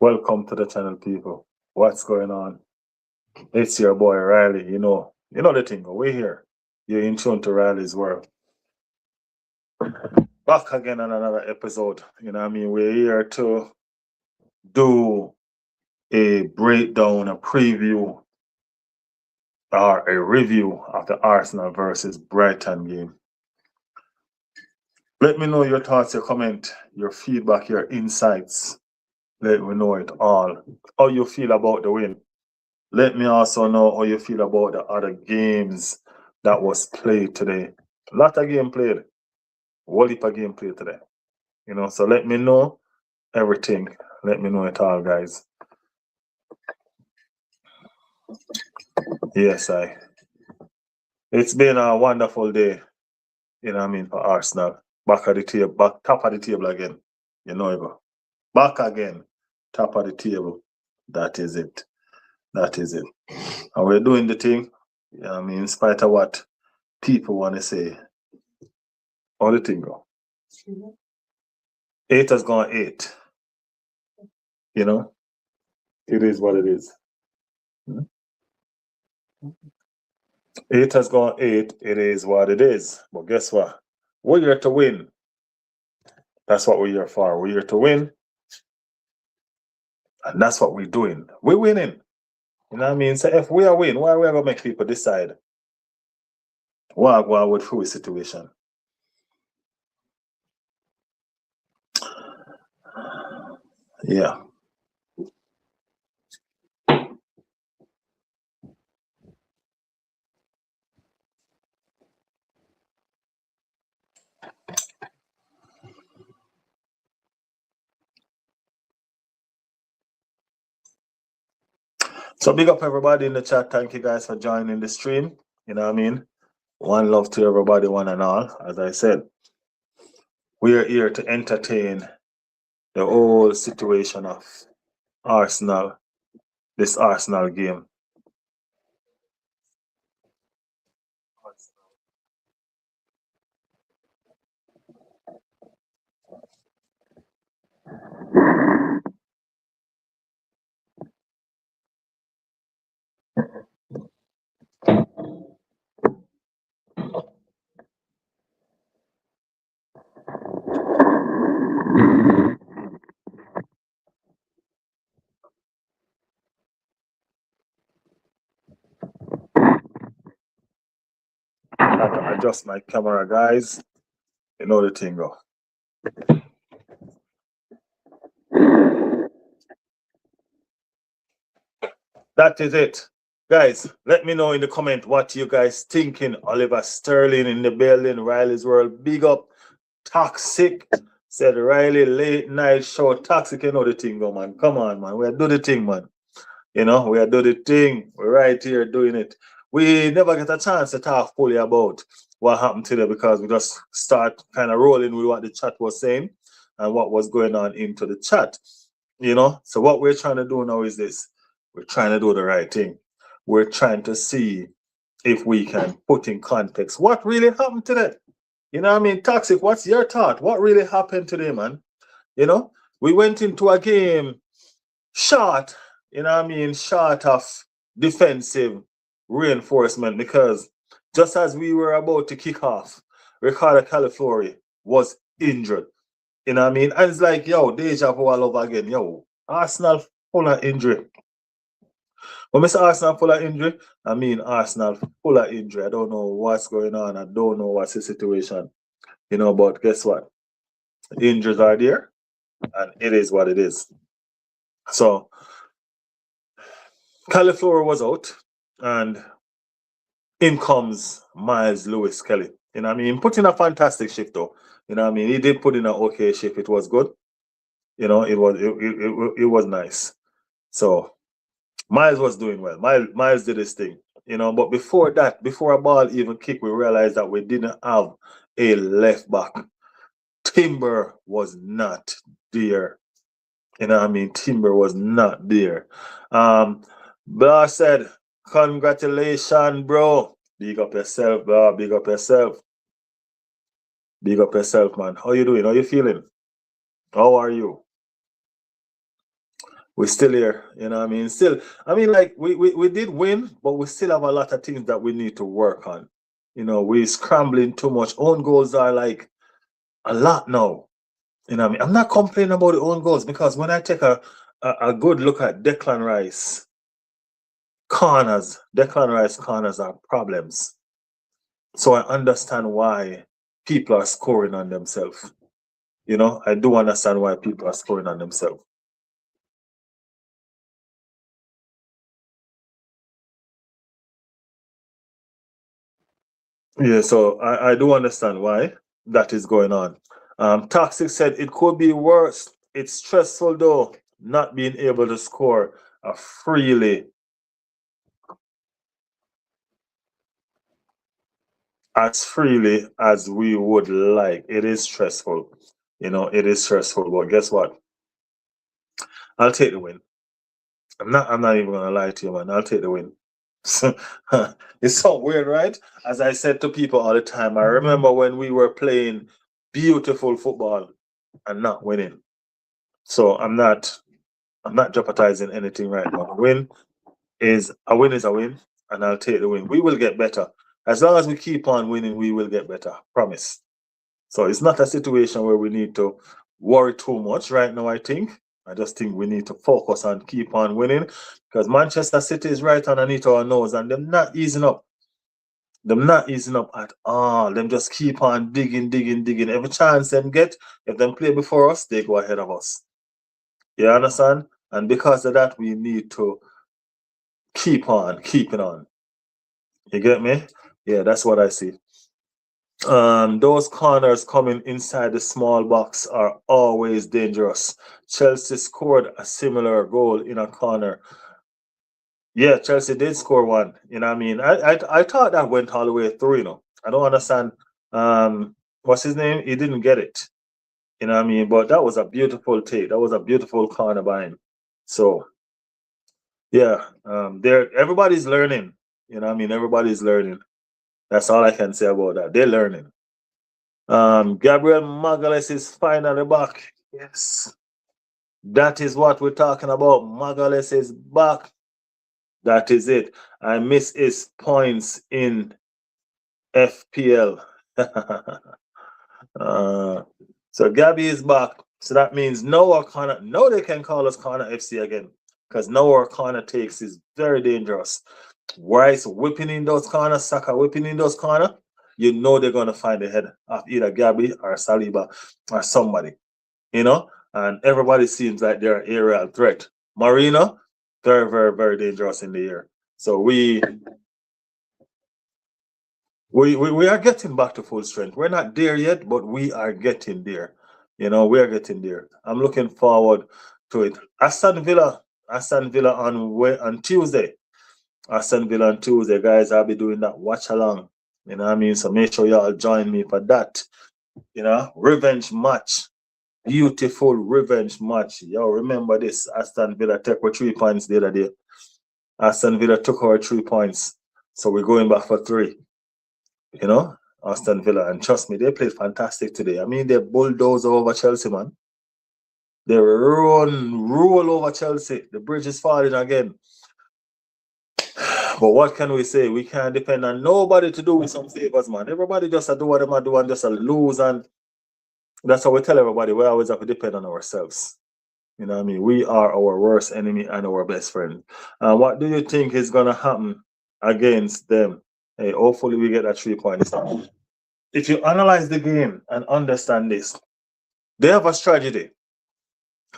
Welcome to the channel, people. What's going on? It's your boy Riley. You know the thing. We're here. You're in tune to Riley's world. Back again on another episode. You know what I mean? We're here to do a breakdown, a preview, or a review of the Arsenal versus Brighton game. Let me know your thoughts, your comment, your feedback, your insights. Let me know it all. How you feel about the win. Let me also know how you feel about the other games that was played today. A lot of game played. Whole heap of game played today. So let me know everything. Let me know it all, guys. Yes, it's been a wonderful day, for Arsenal. Back at the table, top of the table again. Back again, top of the table. That is it. And we're doing the thing, in spite of what people want to say. How the thing go? 8 has gone 8. It is what it is. 8 has gone 8. It is what it is. But guess what? We're here to win. That's what we're here for. We're here to win. And that's what we're doing. We're winning. So if we are winning, why are we going to make people decide? Why go with through a situation? Yeah. So big up everybody in the chat. Thank you guys for joining the stream. One love to everybody, one and all. As I said, we are here to entertain the whole situation of Arsenal, this Arsenal game. I have to adjust my camera, guys. You know the thing go. That is it. Guys, let me know in the comment what you guys thinking. Oliver Sterling in the building, Riley's World. Big up. Toxic. Said Riley, late night show. Toxic, you know the thing go, man. Come on, man. We are do the thing, man. We are do the thing. We're right here doing it. We never get a chance to talk fully about what happened today because we just start kind of rolling with what the chat was saying and what was going on into the chat. So what we're trying to do now is this. We're trying to do the right thing. We're trying to see if we can put in context what really happened today. Toxic, what's your thought? What really happened today, man? We went into a game short, short of defensive reinforcement because just as we were about to kick off, Ricardo Calafori was injured. And it's like, deja vu all over again. Arsenal full of injury. When I say Arsenal full of injury, I mean Arsenal full of injury. I don't know what's going on. I don't know what's the situation. But guess what? The injuries are there, and it is what it is. So, Calaflora was out, and in comes Miles Lewis Kelly. Put in a fantastic shift though. He did put in an okay shift. It was good. It was nice. So Miles was doing well. Miles did his thing. But before that, before a ball even kicked, we realized that we didn't have a left back. Timber was not there. Timber was not there. Blah said, congratulations, bro. Big up yourself, bro. Big up yourself. Big up yourself, man. How you doing? How you feeling? How are you? we're still here. You know what I mean? Still, I mean, like we did win, but we still have a lot of things that we need to work on. You know, we're scrambling too much. Own goals are like a lot now. You know what I mean? I'm not complaining about the own goals because when I take a good look at Declan Rice corners are problems. So I understand why people are scoring on themselves. You know, I do understand why people are scoring on themselves. Yeah, so I do understand why that is going on. Toxic said it could be worse. It's stressful though, not being able to score freely as freely as we would like. It is stressful. You know, it is stressful. But guess what? I'll take the win. I'm not even gonna lie to you, man. I'll take the win. It's so weird, right? As I said to people all the time, I remember when we were playing beautiful football and not winning. So I'm not jeopardizing anything right now. A win is a win, and I'll take the win. We will get better. As long as we keep on winning, we will get better. Promise. So it's not a situation where we need to worry too much right now, I think. I just think we need to focus on keep on winning because Manchester City is right underneath our nose and them not easing up. Them not easing up at all. Them just keep on digging, digging, digging. Every chance them get, if them play before us, they go ahead of us. You understand? And because of that, we need to keep on keeping on. You get me? Yeah, that's what I see. Those corners coming inside the small box are always dangerous. Chelsea scored a similar goal in a corner. Yeah, Chelsea did score one. You know what I mean? I thought that went all the way through, you know. I don't understand. What's his name? He didn't get it. You know what I mean? But that was a beautiful take. That was a beautiful corner by him. So yeah, there everybody's learning. You know what I mean? Everybody's learning. That's all I can say about that. They're learning. Gabriel Magalhaes is finally back. Yes. That is what we're talking about. Magalhaes is back. That is it. I miss his points in FPL. uh, so Gabby is back. So that means Noah Connor. No, they can call us Connor FC again. Because Noah Connor takes is very dangerous. Rice whipping in those corners, Saka whipping in those corners, you know they're going to find the head of either Gabby or Saliba or somebody, you know? And everybody seems like they're an aerial threat. Marina, very, very, very dangerous in the air. So we are getting back to full strength. We're not there yet, but we are getting there. You know, we are getting there. I'm looking forward to it. Aston Villa on Tuesday. Aston Villa on Tuesday, guys. I'll be doing that watch along. You know what I mean? So make sure y'all join me for that. You know, revenge match. Beautiful revenge match. Yo, remember this. Aston Villa took our 3 points the other day. Aston Villa took our 3 points. So we're going back for 3. You know, Aston Villa. And trust me, they played fantastic today. I mean, they bulldoze over Chelsea, man. They roll over Chelsea. The bridge is falling again. But what can we say? We can't depend on nobody to do with some favors, man. Everybody just do what they do and just lose. And that's how we tell everybody. We always have to depend on ourselves. You know what I mean? We are our worst enemy and our best friend. What do you think is going to happen against them? Hey, hopefully we get that 3 points. If you analyze the game and understand this, they have a strategy.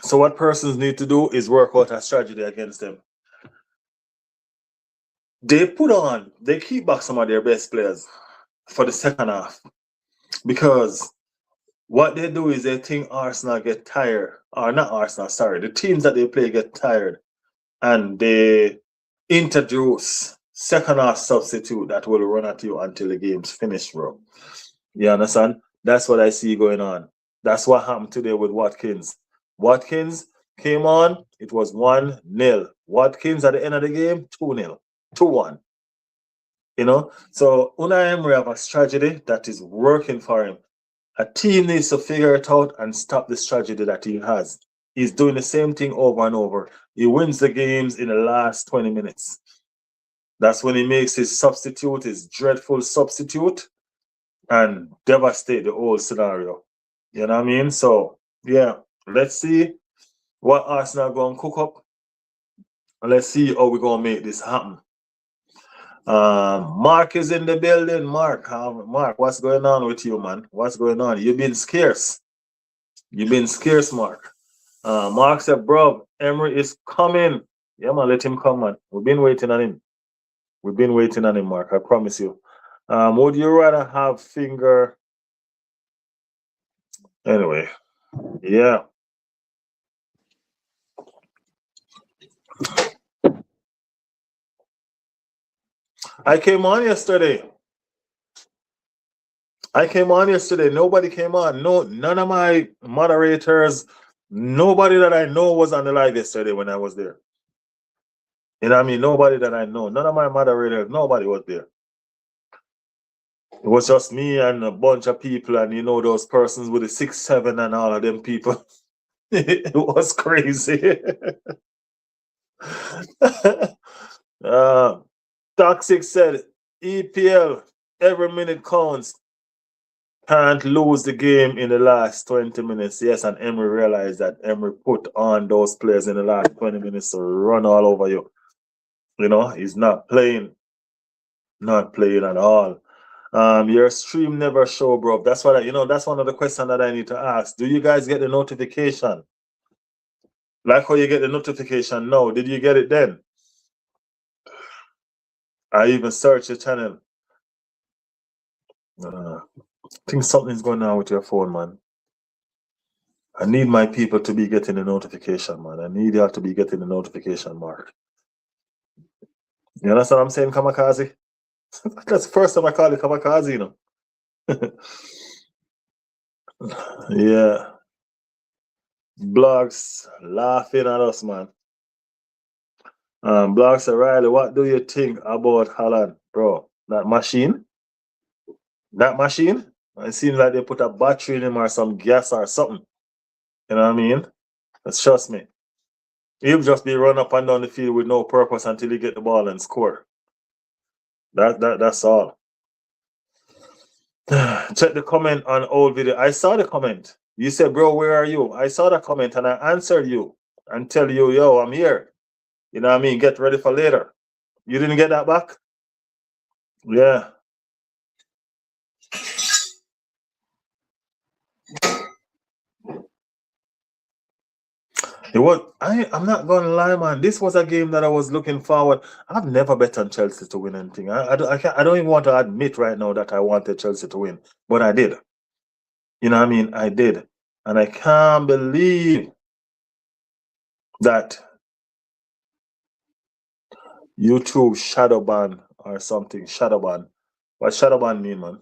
So what persons need to do is work out a strategy against them. They keep back some of their best players for the second half because what they do is they think Arsenal get tired, or not Arsenal, sorry, the teams that they play get tired, and they introduce second half substitute that will run at you until the game's finished, bro. You understand? That's what I see going on. That's what happened today with Watkins. Watkins came on, it was 1-0. Watkins at the end of the game, 2-0, 2-1. You know, so Unai Emery have a strategy that is working for him. A team needs to figure it out and stop the strategy that he has. He's doing the same thing over and over. He wins the games in the last 20 minutes. That's when he makes his substitute, his dreadful substitute, and devastate the whole scenario. You know what I mean? So, yeah, let's see what Arsenal going to cook up. And let's see how we're going to make this happen. Mark is in the building. Mark, what's going on with you, man? What's going on? You've been scarce. You've been scarce, Mark. Mark said, bro, Emery is coming. Yeah, man, let him come, man. We've been waiting on him. We've been waiting on him, Mark. I promise you. Would you rather have finger? Anyway, yeah. I came on yesterday. Nobody came on. No, none of my moderators, nobody that I know was on the live yesterday when I was there. You know what I mean? Nobody that I know. None of my moderators, nobody was there. It was just me and a bunch of people, and you know those persons with the 6'7" and all of them people. It was crazy. Toxic said, EPL, every minute counts. Can't lose the game in the last 20 minutes. Yes, and Emery realized that Emery put on those players in the last 20 minutes to run all over you. You know, he's not playing at all. Your stream never show, bro. That's what that's one of the questions that I need to ask. Do you guys get the notification? Like how you get the notification now, did you get it then? I even searched the channel. I think something's going on with your phone, man. I need my people to be getting the notification, man. I need y'all to be getting the notification, Mark. You understand what I'm saying, kamikaze? That's the first time I call it kamikaze, you know. Yeah. Blogs laughing at us, man. Blogs say, Riley, what do you think about Holland, bro? That machine? It seems like they put a battery in him or some gas or something. You know what I mean? That's trust me. He'll just be run up and down the field with no purpose until he get the ball and score. That's all. Check the comment on old video. I saw the comment. You said, bro, where are you? I saw the comment and I answered you and tell you, yo, I'm here. You know what I mean? Get ready for later. You didn't get that back? Yeah. It was. I'm not gonna lie, man. This was a game that I was looking forward. I've never bet on Chelsea to win anything. I don't even want to admit right now that I wanted Chelsea to win, but I did. You know what I mean? I did, and I can't believe that YouTube shadow ban or something. Shadow ban. What shadow ban mean, man?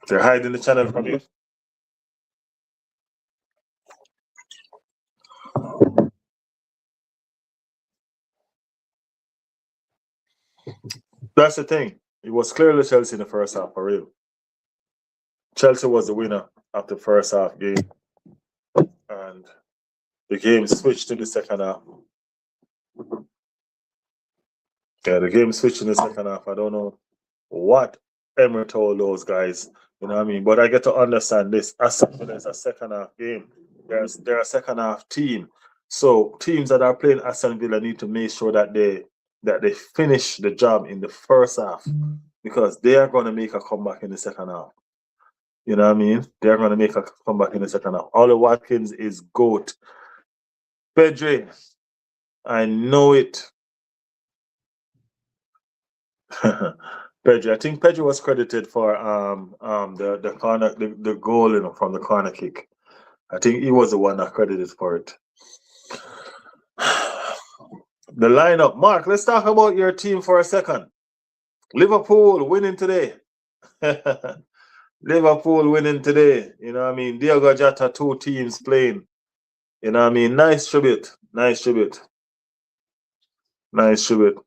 They're hiding the channel from you. That's the thing. It was clearly Chelsea in the first half, for real. Chelsea was the winner of the first half game, and the game switched in the second half. Yeah, the game switched in the second half. I don't know what Emery told those guys, you know what I mean? But I get to understand this. Aston Villa is a second half game. They're a second half team. So teams that are playing Aston Villa need to make sure that they finish the job in the first half, because they are going to make a comeback in the second half. You know what I mean? They're going to make a comeback in the second half. Ollie Watkins is GOAT. Pedri, I know it. Pedri, I think Pedri was credited for the corner, the goal, you know, from the corner kick. I think he was the one that credited for it. The lineup, Mark. Let's talk about your team for a second. Liverpool winning today. Liverpool winning today. You know what I mean? Diogo Jota, 2 teams playing. You know what I mean? Nice tribute. Nice tribute. Nice tribute.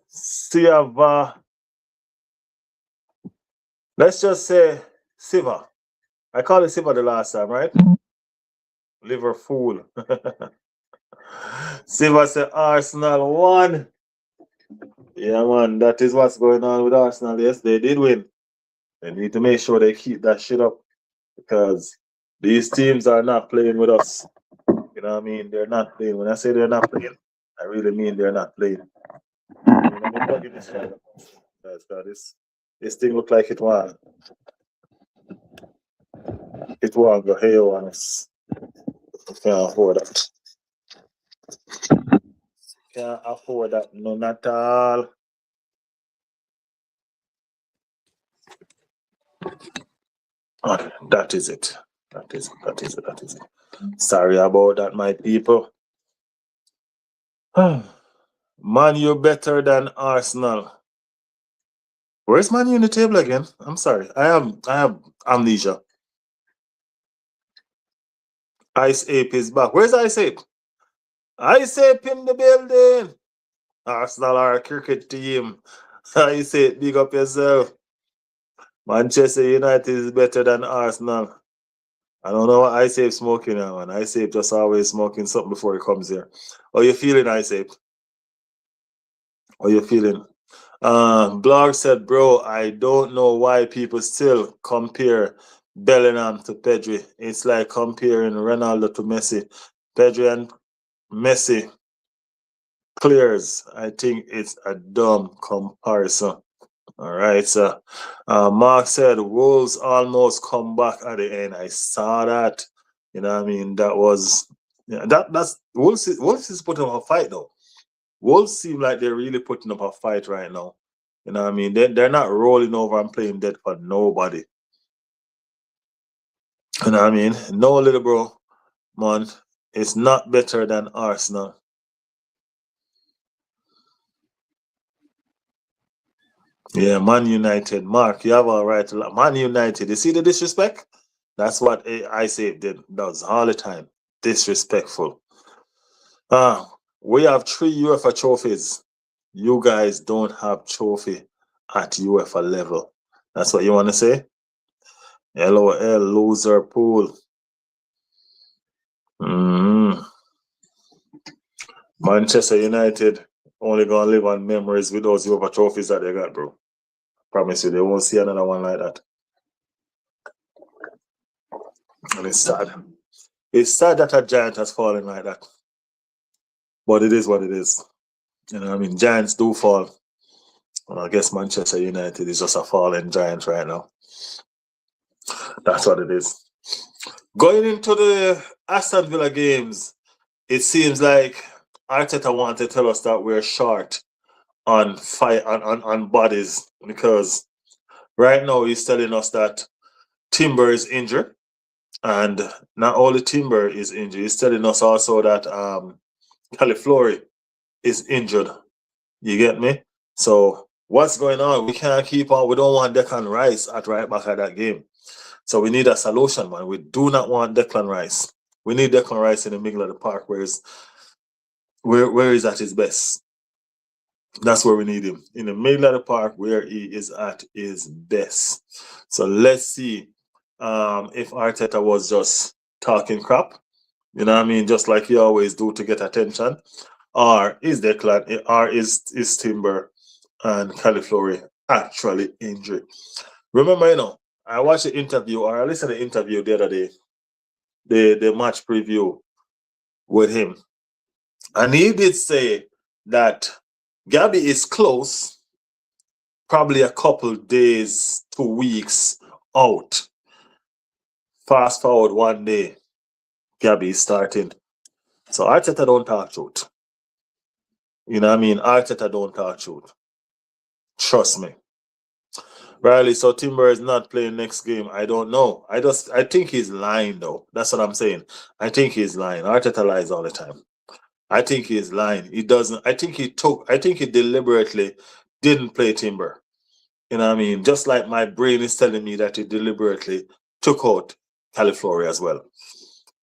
Siava, let's just say Siva. I called it Siva the last time, right? Liverpool. Siva said Arsenal won. Yeah, man, that is what's going on with Arsenal. Yes, they did win. They need to make sure they keep that shit up because these teams are not playing with us. You know what I mean? They're not playing. When I say they're not playing, I really mean they're not playing. Let me plug in this one. This thing look like it won't go hail on us. Can't afford that. Can't afford that. No, not at all. Oh, that is it. That is it. Sorry about that, my people. Man, you better than Arsenal. Where's Man U in the table again? I'm sorry. I have amnesia. Ice Ape is back. Where's Ice Ape? Ice Ape in the building. Arsenal are a cricket team. Ice Ape, big up yourself. Manchester United is better than Arsenal. I don't know what Ice Ape smoking now, man. Ice Ape just always smoking something before he comes here. How you feeling, Ice Ape? How you feeling? Blog said, bro, I don't know why people still compare Bellingham to Pedri. It's like comparing Ronaldo to Messi. Pedri and Messi clears. I think it's a dumb comparison. All right, so Mark said Wolves almost come back at the end. I saw that. You know what I mean? That was that's Wolves is putting up a fight though. Wolves seem like they're really putting up a fight right now. You know what I mean? They're not rolling over and playing dead for nobody. You know what I mean? No, little bro, man, it's not better than Arsenal. Yeah, Man United. Mark, you have all right. Man United. You see the disrespect? That's what I say does all the time. Disrespectful. We have 3 UEFA trophies. You guys don't have trophy at UEFA level. That's what you want to say? LOL, loser pool. Manchester United only gonna live on memories with those UEFA trophies that they got, bro. Promise you, they won't see another one like that. And it's sad. It's sad that a giant has fallen like that. But it is what it is. You know what I mean? Giants do fall. And I guess Manchester United is just a fallen giant right now. That's what it is. Going into the Aston Villa games, it seems like Arteta wanted to tell us that we're short on bodies because right now he's telling us that Timber is injured, and not only Timber is injured, he's telling us also that Califlori is injured. You get me? So what's going on? We can't keep on. We don't want Declan Rice at right back at that game. So we need a solution, man. We do not want Declan Rice. We need Declan Rice in the middle of the park where he's at his best. That's where we need him. In the middle of the park where he is at his best. So let's see if Arteta was just talking crap. You know what I mean? Just like he always do to get attention. Or is Declan, or is Timber and Califlori actually injured? Remember, I watched the interview, or I listened to the interview the other day, the match preview with him. And he did say that Gabby is close, probably a couple days, 2 weeks out. Fast forward 1 day, Gabby is starting. So Arteta don't talk truth. You know what I mean? Arteta don't talk truth. Trust me. Riley, so Timber is not playing next game. I don't know. I think he's lying though. That's what I'm saying. I think he's lying. Arteta lies all the time. I think he's lying. He doesn't. I think he deliberately didn't play Timber. You know what I mean? Just like my brain is telling me that he deliberately took out Califlori as well.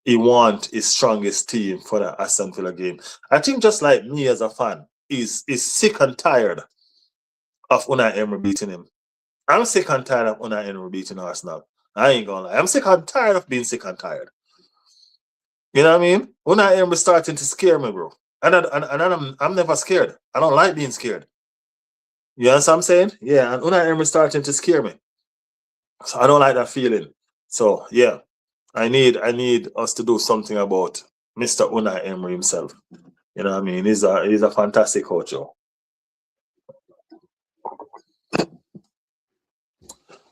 He want his strongest team for the Aston Villa game. I think just like me as a fan, is sick and tired of Unai Emery beating him. I'm sick and tired of Unai Emery beating Arsenal. I ain't gonna lie. I'm sick and tired of being sick and tired. You know what I mean? Unai Emery starting to scare me, bro. And I'm never scared. I don't like being scared. You understand what I'm saying? Yeah, and Unai Emery starting to scare me. So I don't like that feeling. So yeah, I need us to do something about Mr. Unai Emery himself. You know what I mean? He's a fantastic coach, yo.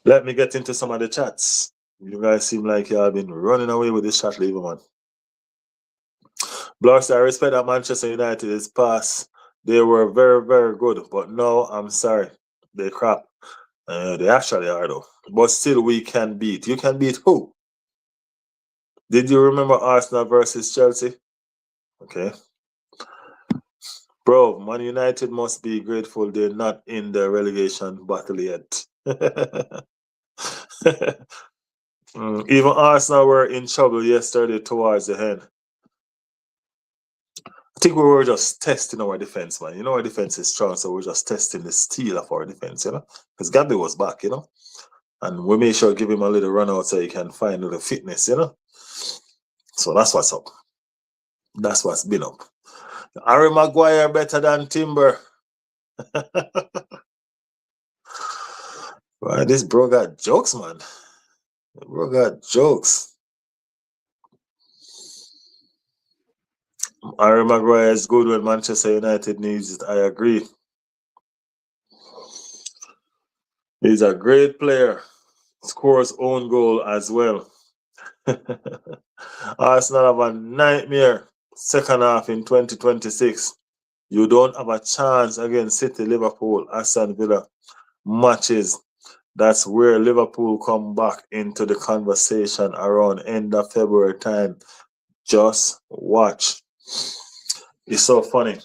Let me get into some of the chats. You guys seem like you have been running away with this chat, leave man. Blast, I respect that Manchester United is past. They were very, very good, but no, I'm sorry. They crap. They actually are though. But still we can beat. You can beat who? Did you remember Arsenal versus Chelsea? Okay. Bro, Man United must be grateful they're not in the relegation battle yet. Even Arsenal were in trouble yesterday towards the end. I think we were just testing our defense, man. You know, our defense is strong, so we're just testing the steel of our defense, you know? Because Gabby was back, you know? And we made sure give him a little run out so he can find a little fitness, you know? So that's what's up. That's what's been up. Harry Maguire better than Timber. Right, this bro got jokes, man. Bro got jokes. Harry Maguire is good when Manchester United needs it. I agree. He's a great player. Scores own goal as well. Arsenal have a nightmare second half in 2026. You don't have a chance against City, Liverpool, Aston Villa matches. That's where Liverpool come back into the conversation around end of February time. Just watch. It's so funny.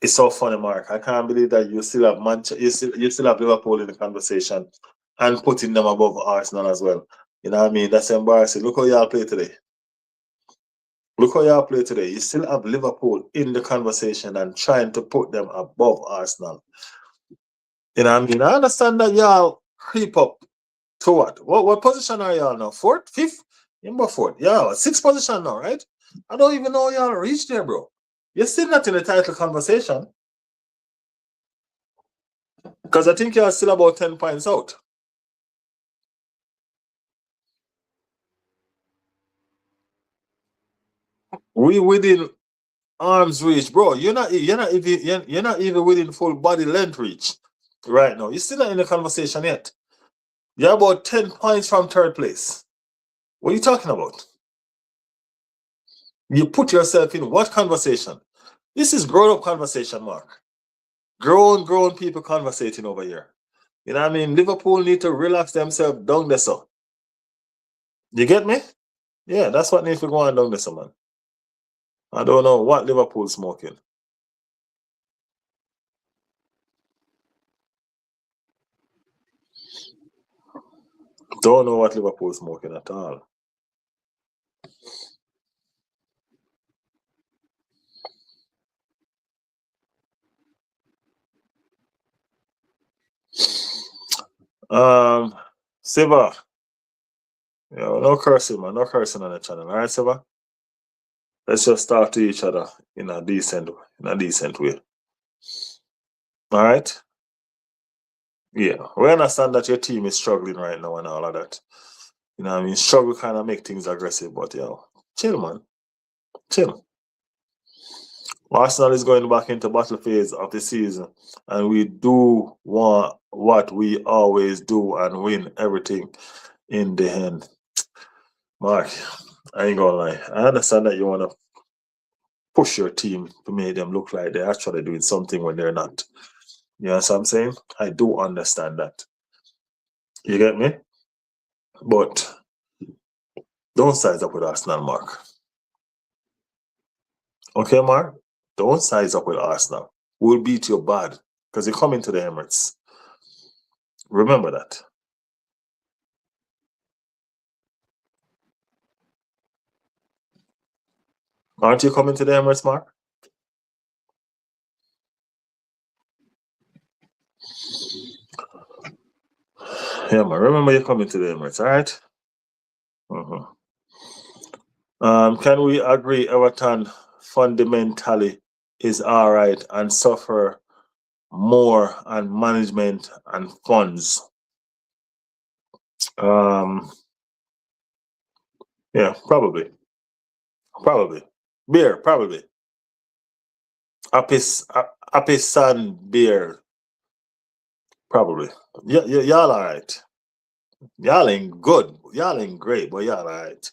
It's so funny, Mark. I can't believe that you still have you still have Liverpool in the conversation and putting them above Arsenal as well. You know what I mean? That's embarrassing. Look how y'all play today. Look how y'all play today. You still have Liverpool in the conversation and trying to put them above Arsenal. You know what I mean? I understand that y'all creep up to what? What position are y'all now? Fourth? Fifth? Number fourth. Yeah, sixth position now, right? I don't even know y'all reached there, bro. You're still not in the title conversation. Because I think you're still about 10 points out. We within arm's reach, bro. You're not even within full body length reach right now. You're still not in the conversation yet. You're about 10 points from third place. What are you talking about? You put yourself in what conversation? This is grown-up conversation, Mark. Grown people conversating over here. You know what I mean? Liverpool need to relax themselves down there, so. You get me? Yeah, that's what needs to go on down there, so, man. I don't know what Liverpool's smoking. Don't know what Liverpool's smoking at all. Siva. Yeah, no cursing, man. No cursing on the channel. All right, Siva? Let's just talk to each other in a decent way. All right? Yeah. We understand that your team is struggling right now and all of that. You know what I mean? Struggle kind of make things aggressive, but yo, chill, man. Chill. Arsenal is going back into battle phase of the season, and we do want what we always do and win everything in the end. Mark, I ain't gonna lie. I understand that you want to push your team to make them look like they're actually doing something when they're not. You know what I'm saying? I do understand that. You get me? But don't size up with Arsenal, Mark. Okay, Mark? Don't size up with Arsenal. We'll beat you bad because you're coming to the Emirates. Remember that. Aren't you coming to the Emirates, Mark? Yeah, man. Remember you're coming to the Emirates, all right? Can we agree Everton fundamentally is all right and suffer more on management and funds? Yeah, probably. Probably. Beer, probably. Apisan beer, probably. Yeah, y'all all right. Y'all ain't good. Y'all ain't great, but y'all all right.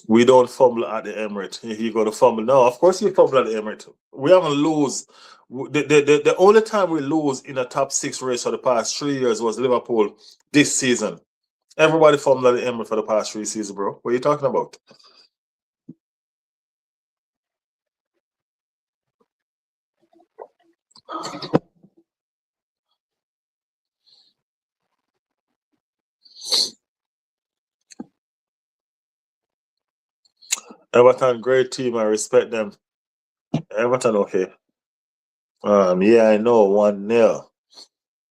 We don't fumble at the Emirates. You go to fumble. No, of course you fumble at the Emirates. We haven't lose. The only time we lose in a top six race for the past 3 years was Liverpool this season. Everybody fumbled at the Emirates for the past 3 seasons, bro. What are you talking about? Everton, great team. I respect them. Everton, okay. Yeah, I know 1-0.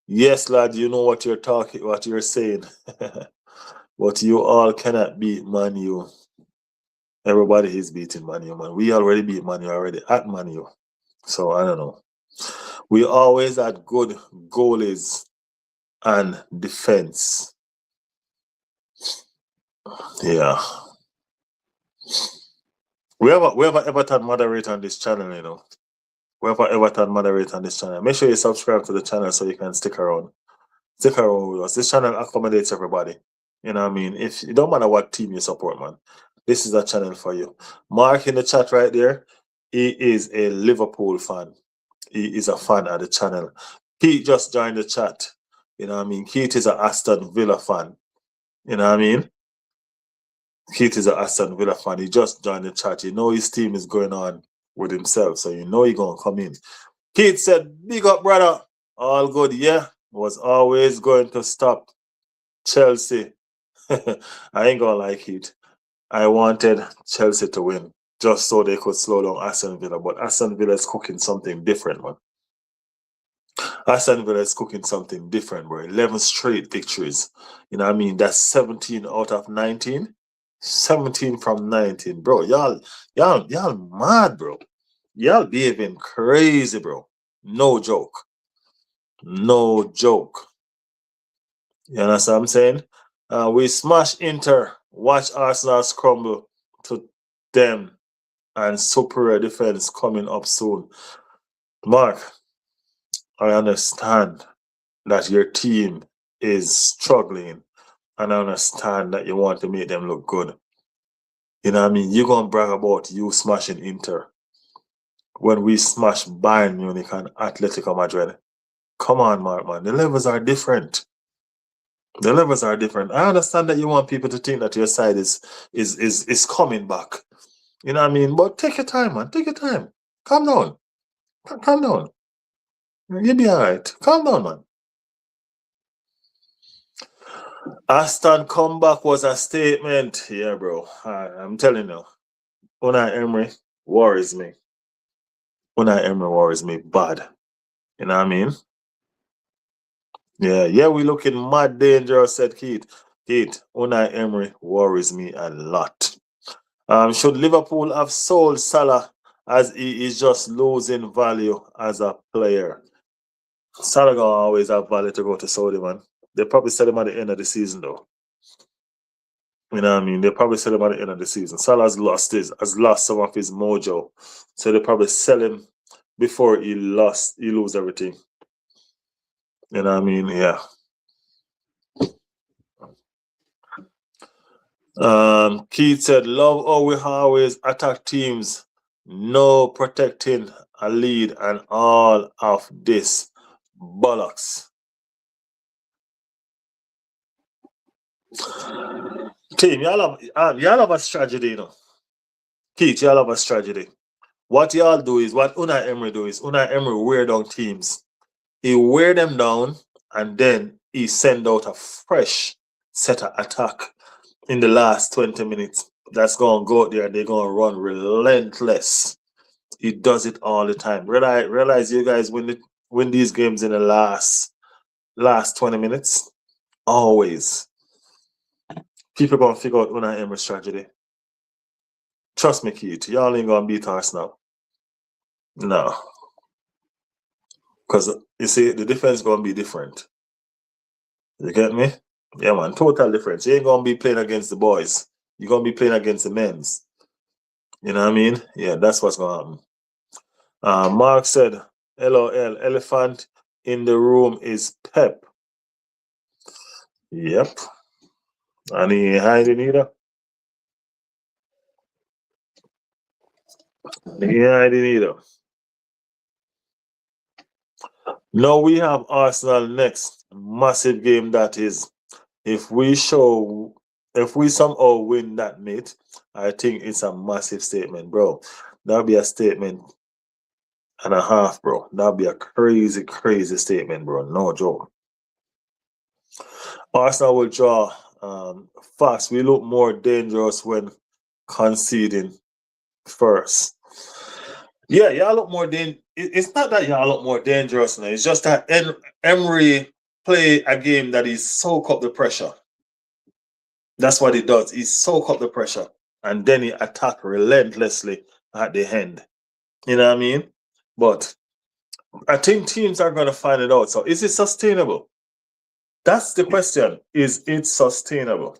Yes, lad, you know what what you're saying. But you all cannot beat Man U. Everybody is beating Man U, man. We already beat Man U already at Man U. So I don't know. We always had good goalies and defense. Yeah. We have a Everton moderator on this channel, you know. We have a Everton moderator on this channel. Make sure you subscribe to the channel so you can stick around. Stick around with us. This channel accommodates everybody. You know what I mean? If it don't matter what team you support, man. This is a channel for you. Mark in the chat right there. He is a Liverpool fan. He is a fan of the channel. Pete just joined the chat. You know what I mean? Keith is an Aston Villa fan. You know what I mean? Keith is an Aston Villa fan. He just joined the chat. You know his team is going on with himself. So you know he's going to come in. Keith said, big up, brother. All good, yeah. Was always going to stop Chelsea. I ain't going to like it. I wanted Chelsea to win just so they could slow down Aston Villa. But Aston Villa is cooking something different, man. Aston Villa is cooking something different, bro. 11 straight victories. You know what I mean? That's 17 out of 19. 17 from 19, bro. Y'all mad, bro. Y'all behaving crazy, bro. No joke. No joke. You understand what I'm saying? We smash Inter. Watch Arsenal crumble to them and superior defense coming up soon. Mark, I understand that your team is struggling, and I understand that you want to make them look good. You know what I mean? You're going to brag about you smashing Inter when we smash Bayern Munich and Atletico Madrid. Come on, Mark, man. The levels are different. The levels are different. I understand that you want people to think that your side is coming back. You know what I mean? But take your time, man. Take your time. Calm down. Calm down. You'll be all right. Calm down, man. Aston comeback was a statement. Yeah, bro. I'm telling you. Unai Emery worries me. Unai Emery worries me bad. You know what I mean? Yeah, we looking mad dangerous, said Keith. Keith, Unai Emery worries me a lot. Should Liverpool have sold Salah as he is just losing value as a player? Salah gonna always have value to go to Saudi, man. They probably sell him at the end of the season, though. You know what I mean? They probably sell him at the end of the season. Salah's lost some of his mojo, so they probably sell him before he lose everything. You know what I mean? Yeah. Keith said, love how we always attack teams, no protecting a lead and all of this bollocks. Team, y'all have a strategy, you know. Keith, y'all have a strategy. What y'all do is, what Unai Emery do is, Unai Emery wear down teams. He wear them down and then he send out a fresh set of attack in the last 20 minutes. That's going to go out there. They're going to run relentless. He does it all the time. Realize you guys win these games in the last last 20 minutes. Always. People gonna figure out Unai Emery's tragedy. Trust me, Keith. Y'all ain't gonna beat Arsenal. No. Because you see, the defense gonna be different. You get me? Yeah, man. Total difference. You ain't gonna be playing against the boys. You're gonna be playing against the men's. You know what I mean? Yeah, that's what's gonna happen. Mark said, LOL, elephant in the room is Pep. Yep. And he ain't hiding either. He ain't hiding either. Now we have Arsenal next. Massive game that is. If we somehow win that, mate, I think it's a massive statement, bro. That'll be a statement and a half, bro. That'll be a crazy, crazy statement, bro. No joke. Arsenal will draw fast. We look more dangerous when conceding first. Yeah, y'all look more it's not that y'all look more dangerous now. It's just that Emery play a game that he soak up the pressure. That's what he does. He soak up the pressure and then he attack relentlessly at the end. You know what I mean? But I think teams are going to find it out. So is it sustainable? That's the question. Is it sustainable?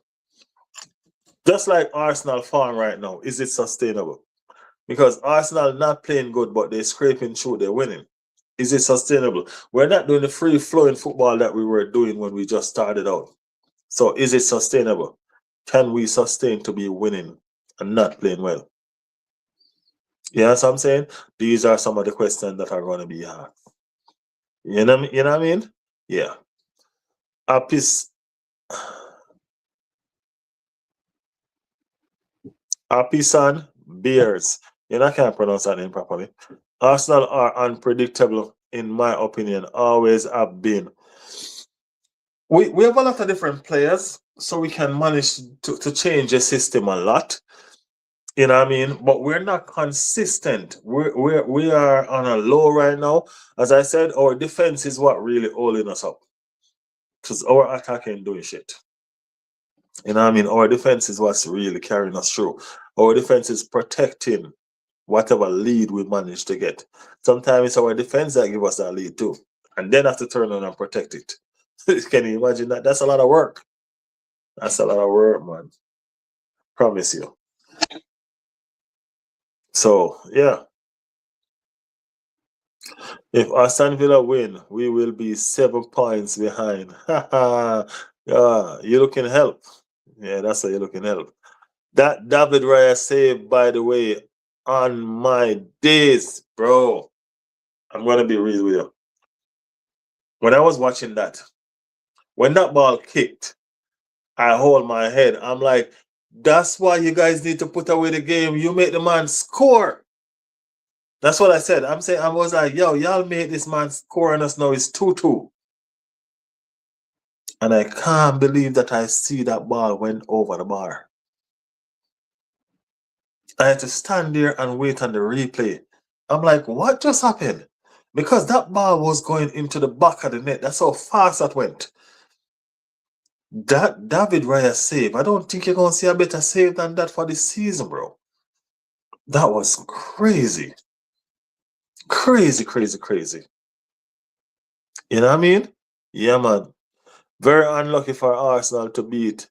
Just like Arsenal form right now, is it sustainable? Because Arsenal not playing good, but they're scraping through, they're winning. Is it sustainable? We're not doing the free-flowing football that we were doing when we just started out. So is it sustainable? Can we sustain to be winning and not playing well? You know what I'm saying? These are some of the questions that are going to be hard. You know what I mean? Yeah. Apisan Bears. You know, I can't pronounce that name properly. Arsenal are unpredictable, in my opinion. Always have been. We have a lot of different players, so we can manage to change the system a lot. You know what I mean? But we're not consistent. We are on a low right now. As I said, our defense is what really holding us up. Because our attack ain't doing shit. You know what I mean? Our defense is what's really carrying us through. Our defense is protecting whatever lead we manage to get. Sometimes it's our defense that give us that lead too. And then have to turn on and protect it. Can you imagine that? That's a lot of work. That's a lot of work, man. Promise you. So, yeah. If Aston Villa win, we will be 7 points behind. Yeah, you're looking help. Yeah, that's how you're looking help. That David Raya save, by the way, on my days, bro. I'm gonna be real with you. When I was watching that, when that ball kicked, I hold my head. I'm like, that's why you guys need to put away the game. You make the man score. That's what I said. I was like, yo, y'all made this man score on us now. It's 2-2. And I can't believe that I see that ball went over the bar. I had to stand there and wait on the replay. I'm like, what just happened? Because that ball was going into the back of the net. That's how fast that went. That David Raya save, I don't think you're going to see a better save than that for this season, bro. That was crazy. Crazy, crazy, crazy. You know what I mean? Yeah, man. Very unlucky for Arsenal to beat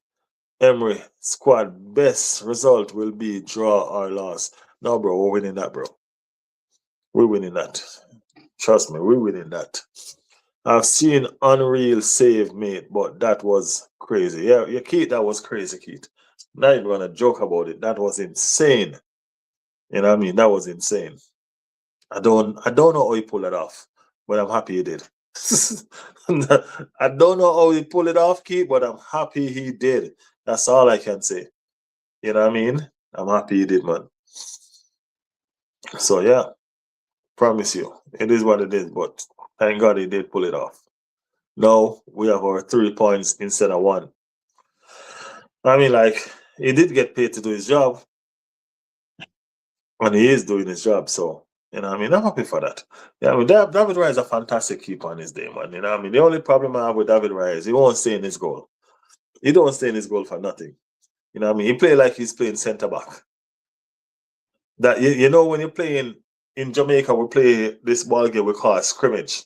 Emery squad. Best result will be draw or loss. No, bro, we're winning that, bro. We're winning that. Trust me, we're winning that. I've seen unreal save, mate, but that was crazy. Yeah, Keith, that was crazy, Keith. Not even gonna joke about it. That was insane. You know what I mean? That was insane. I don't know how he pulled it off, but I'm happy he did. I don't know how he pulled it off, Keith, but I'm happy he did. That's all I can say. You know what I mean? I'm happy he did, man. So yeah, promise you, it is what it is, but thank God he did pull it off. Now we have our 3 points instead of 1. I mean, like, he did get paid to do his job, and he is doing his job, so You know what I mean? I'm happy for that. Yeah, I mean, David Raya is a fantastic keeper on his day, man. You know what I mean? The only problem I have with David Raya is he won't stay in his goal. He don't stay in his goal for nothing. You know what I mean? He play like he's playing centre back. That you know when you're playing in Jamaica, we play this ball game we call a scrimmage.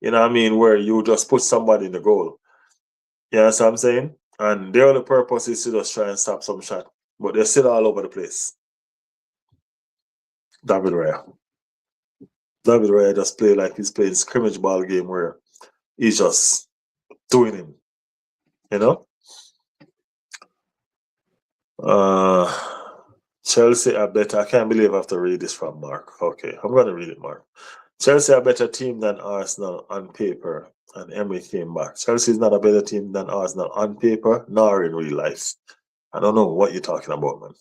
You know what I mean? Where you just put somebody in the goal. You know what I'm saying? And the only purpose is to just try and stop some shot. But they're still all over the place. David Raya. David Raya just play like he's playing scrimmage ball game where he's just doing him. You know? Chelsea are better. I can't believe I have to read this from Mark. Okay, I'm gonna read it, Mark. Chelsea are a better team than Arsenal on paper, and Emery came back. Chelsea is not a better team than Arsenal on paper, nor in real life. I don't know what you're talking about, man.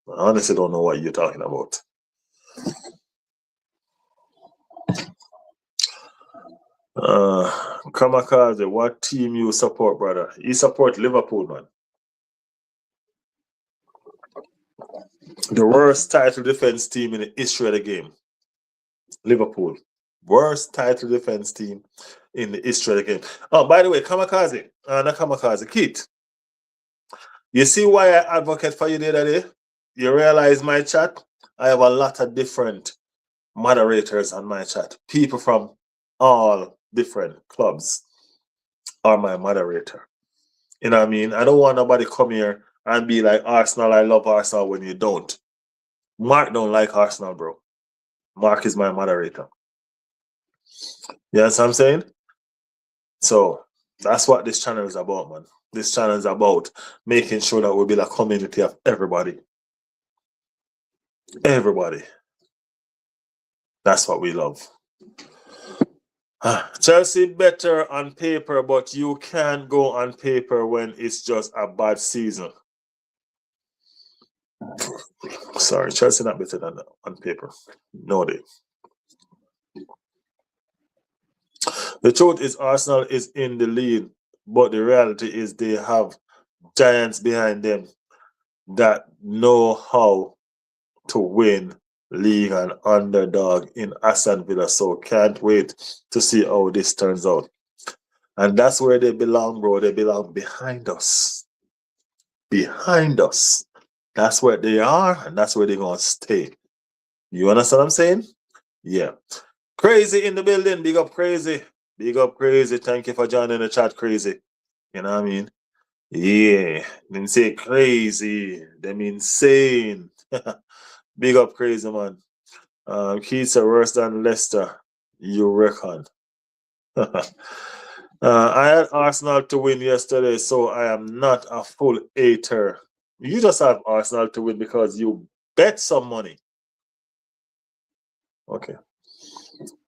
I honestly don't know what you're talking about. Kamikaze, what team you support, brother? You support Liverpool, man. The worst title defense team in the history of the game. Liverpool. Worst title defense team in the history of the game. Oh, by the way, Kamikaze, not Kamikaze, Keith. You see why I advocate for you the other day? You realize my chat? I have a lot of different moderators on my chat. People from all different clubs are my moderator. You know what I mean? I don't want nobody come here and be like, Arsenal, I love Arsenal when you don't. Mark don't like Arsenal, bro. Mark is my moderator. You know what I'm saying? So that's what this channel is about, man. This channel is about making sure that we build a community of everybody. Everybody. That's what we love. Chelsea better on paper, but you can't go on paper when it's just a bad season. Sorry, Chelsea not better than on paper. No, they. The truth is Arsenal is in the lead, but the reality is they have giants behind them that know how to win league and underdog in Aston Villa. So can't wait to see how this turns out. And that's where they belong, bro. They belong behind us. Behind us. That's where they are, and that's where they're going to stay. You understand what I'm saying? Yeah. Crazy in the building. Big up, Crazy. Big up, Crazy. Thank you for joining the chat, Crazy. You know what I mean? Yeah. Didn't say crazy. Them insane. Big up, Crazy, man. Keats are worse than Leicester. You reckon? I had Arsenal to win yesterday, so I am not a full hater. You just have Arsenal to win because you bet some money. Okay.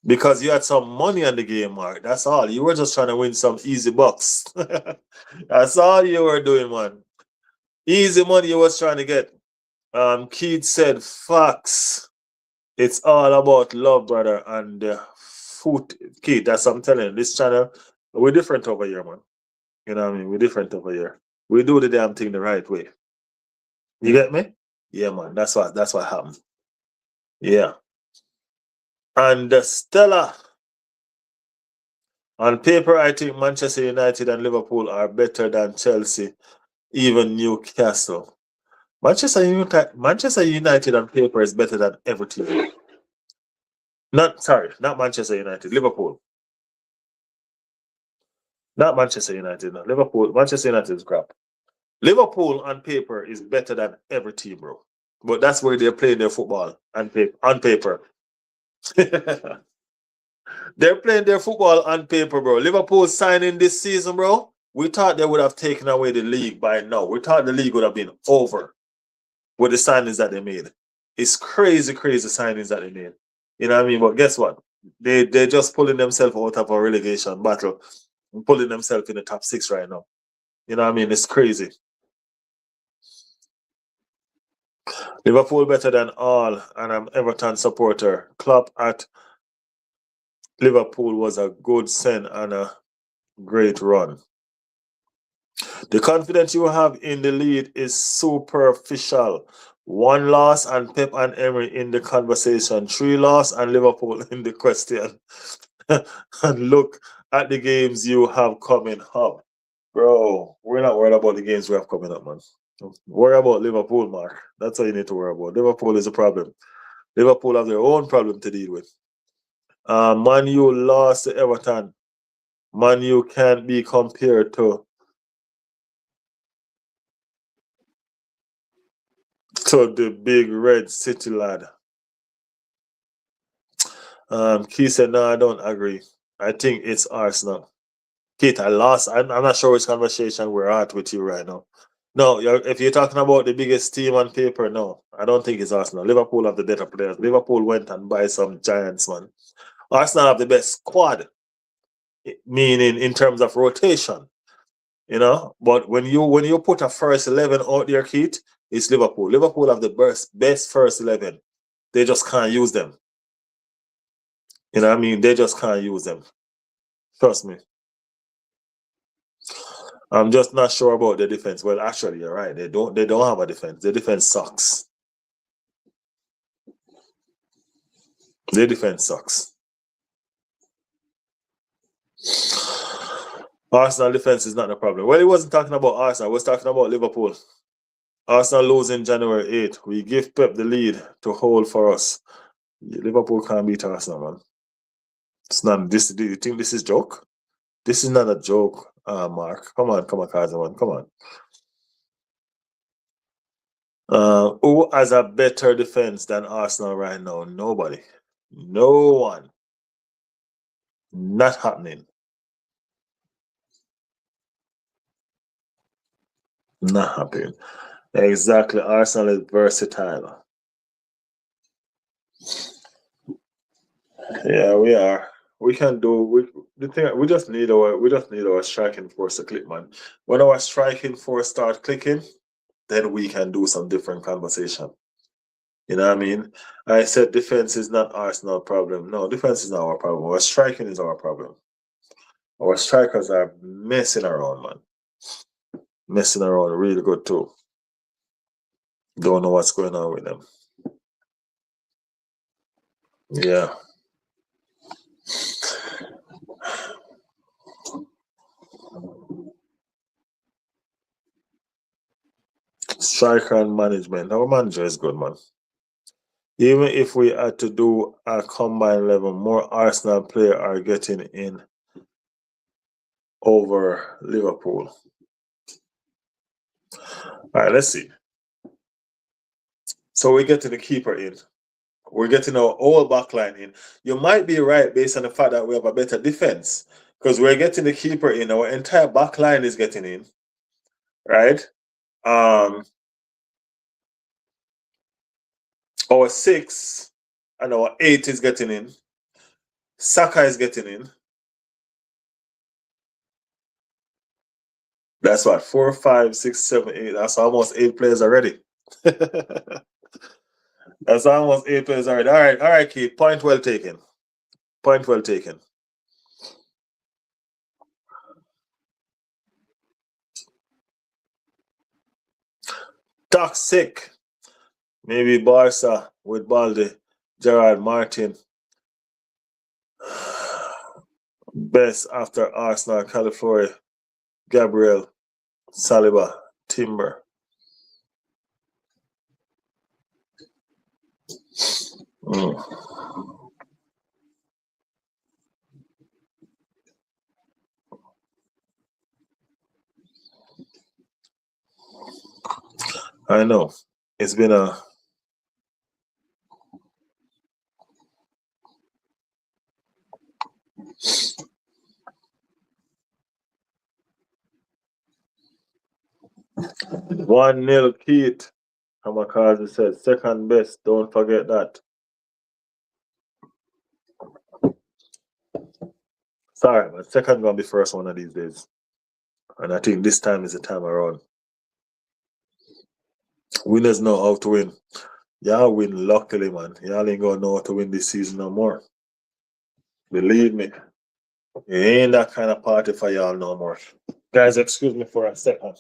Because you had some money on the game, Mark. That's all. You were just trying to win some easy bucks. That's all you were doing, man. Easy money you was trying to get. Keith said, facts. It's all about love, brother, and food. Keith, that's what I'm telling you. This channel, we're different over here, man. You know what I mean? We're different over here. We do the damn thing the right way. You get me? Yeah, man. That's what happened. Yeah. And Stella. On paper, I think Manchester United and Liverpool are better than Chelsea, even Newcastle. Manchester United on paper is better than every team. Not Manchester United, Liverpool. Not Manchester United, no. Liverpool. Manchester United is crap. Liverpool on paper is better than every team, bro. But that's where they're playing their football on paper. They're playing their football on paper, bro. Liverpool signing this season, bro. We thought they would have taken away the league by now. We thought the league would have been over with the signings that they made. It's crazy signings that they made. You know what I mean? But guess what? They're just pulling themselves out of a relegation battle and pulling themselves in the top 6 right now. You know what I mean? It's crazy. Liverpool better than all, and I'm Everton supporter. Klopp at Liverpool was a good send and a great run. The confidence you have in the lead is superficial. 1 loss and Pep and Emery in the conversation. 3 loss and Liverpool in the question. And look at the games you have coming up. Bro, we're not worried about the games we have coming up, man. Worry about Liverpool, Mark. That's all you need to worry about. Liverpool is a problem. Liverpool have their own problem to deal with. Man U lost to Everton. Man U can't be compared to the big red city lad. Keith said, no, I don't agree. I think it's Arsenal. Keith, I lost. I'm not sure which conversation we're at with you right now. No, if you're talking about the biggest team on paper, no, I don't think it's Arsenal. Liverpool have the better players. Liverpool went and buy some giants, man. Arsenal have the best squad, meaning in terms of rotation, you know. But when you put a first 11 out there, Keith, it's Liverpool. Liverpool have the best first 11. They just can't use them. You know what I mean? They just can't use them. Trust me. I'm just not sure about the defense. Well, actually, you're right. They don't have a defense. The defense sucks. The defense sucks. Arsenal defense is not the problem. Well, he wasn't talking about Arsenal. I was talking about Liverpool. Arsenal losing January 8th. We give Pep the lead to hold for us. Liverpool can't beat Arsenal, man. It's not this. Do you think this is a joke? This is not a joke, Mark. Come on, Kazaman. Come on. Who has a better defense than Arsenal right now? Nobody. No one. Not happening. Not happening. Exactly. Arsenal is versatile. Yeah, we are. We can do the thing. We just need our striking force to click, man. When our striking force start clicking, then we can do some different conversation. You know what I mean? I said defense is not Arsenal problem. No, defense is not our problem. Our striking is our problem. Our strikers are messing around, man. Messing around really good too. Don't know what's going on with them. Yeah. Striker and management. Our manager is good, man. Even if we had to do a combined level, more Arsenal players are getting in over Liverpool. All right, let's see. So we're getting the keeper in. We're getting our whole back line in. You might be right based on the fact that we have a better defense because we're getting the keeper in. Our entire back line is getting in, right? Our 6 and our 8 is getting in. Saka is getting in. That's what 4, 5, 6, 7, 8. That's almost 8 players already. That's almost 8 players already. All right, Keith. Point well taken. Point well taken. Toxic. Maybe Barca with Balde, Gerard Martin. Best after Arsenal, California, Gabriel, Saliba, Timber. I know. It's been a one nil Keith. Kamikaze said second best. Don't forget that. Sorry, but second gonna be first one of these days. And I think this time is the time around. Winners know how to win. Y'all win luckily, man. Y'all ain't gonna know how to win this season no more. Believe me. It ain't that kind of party for y'all no more. Guys, excuse me for a second.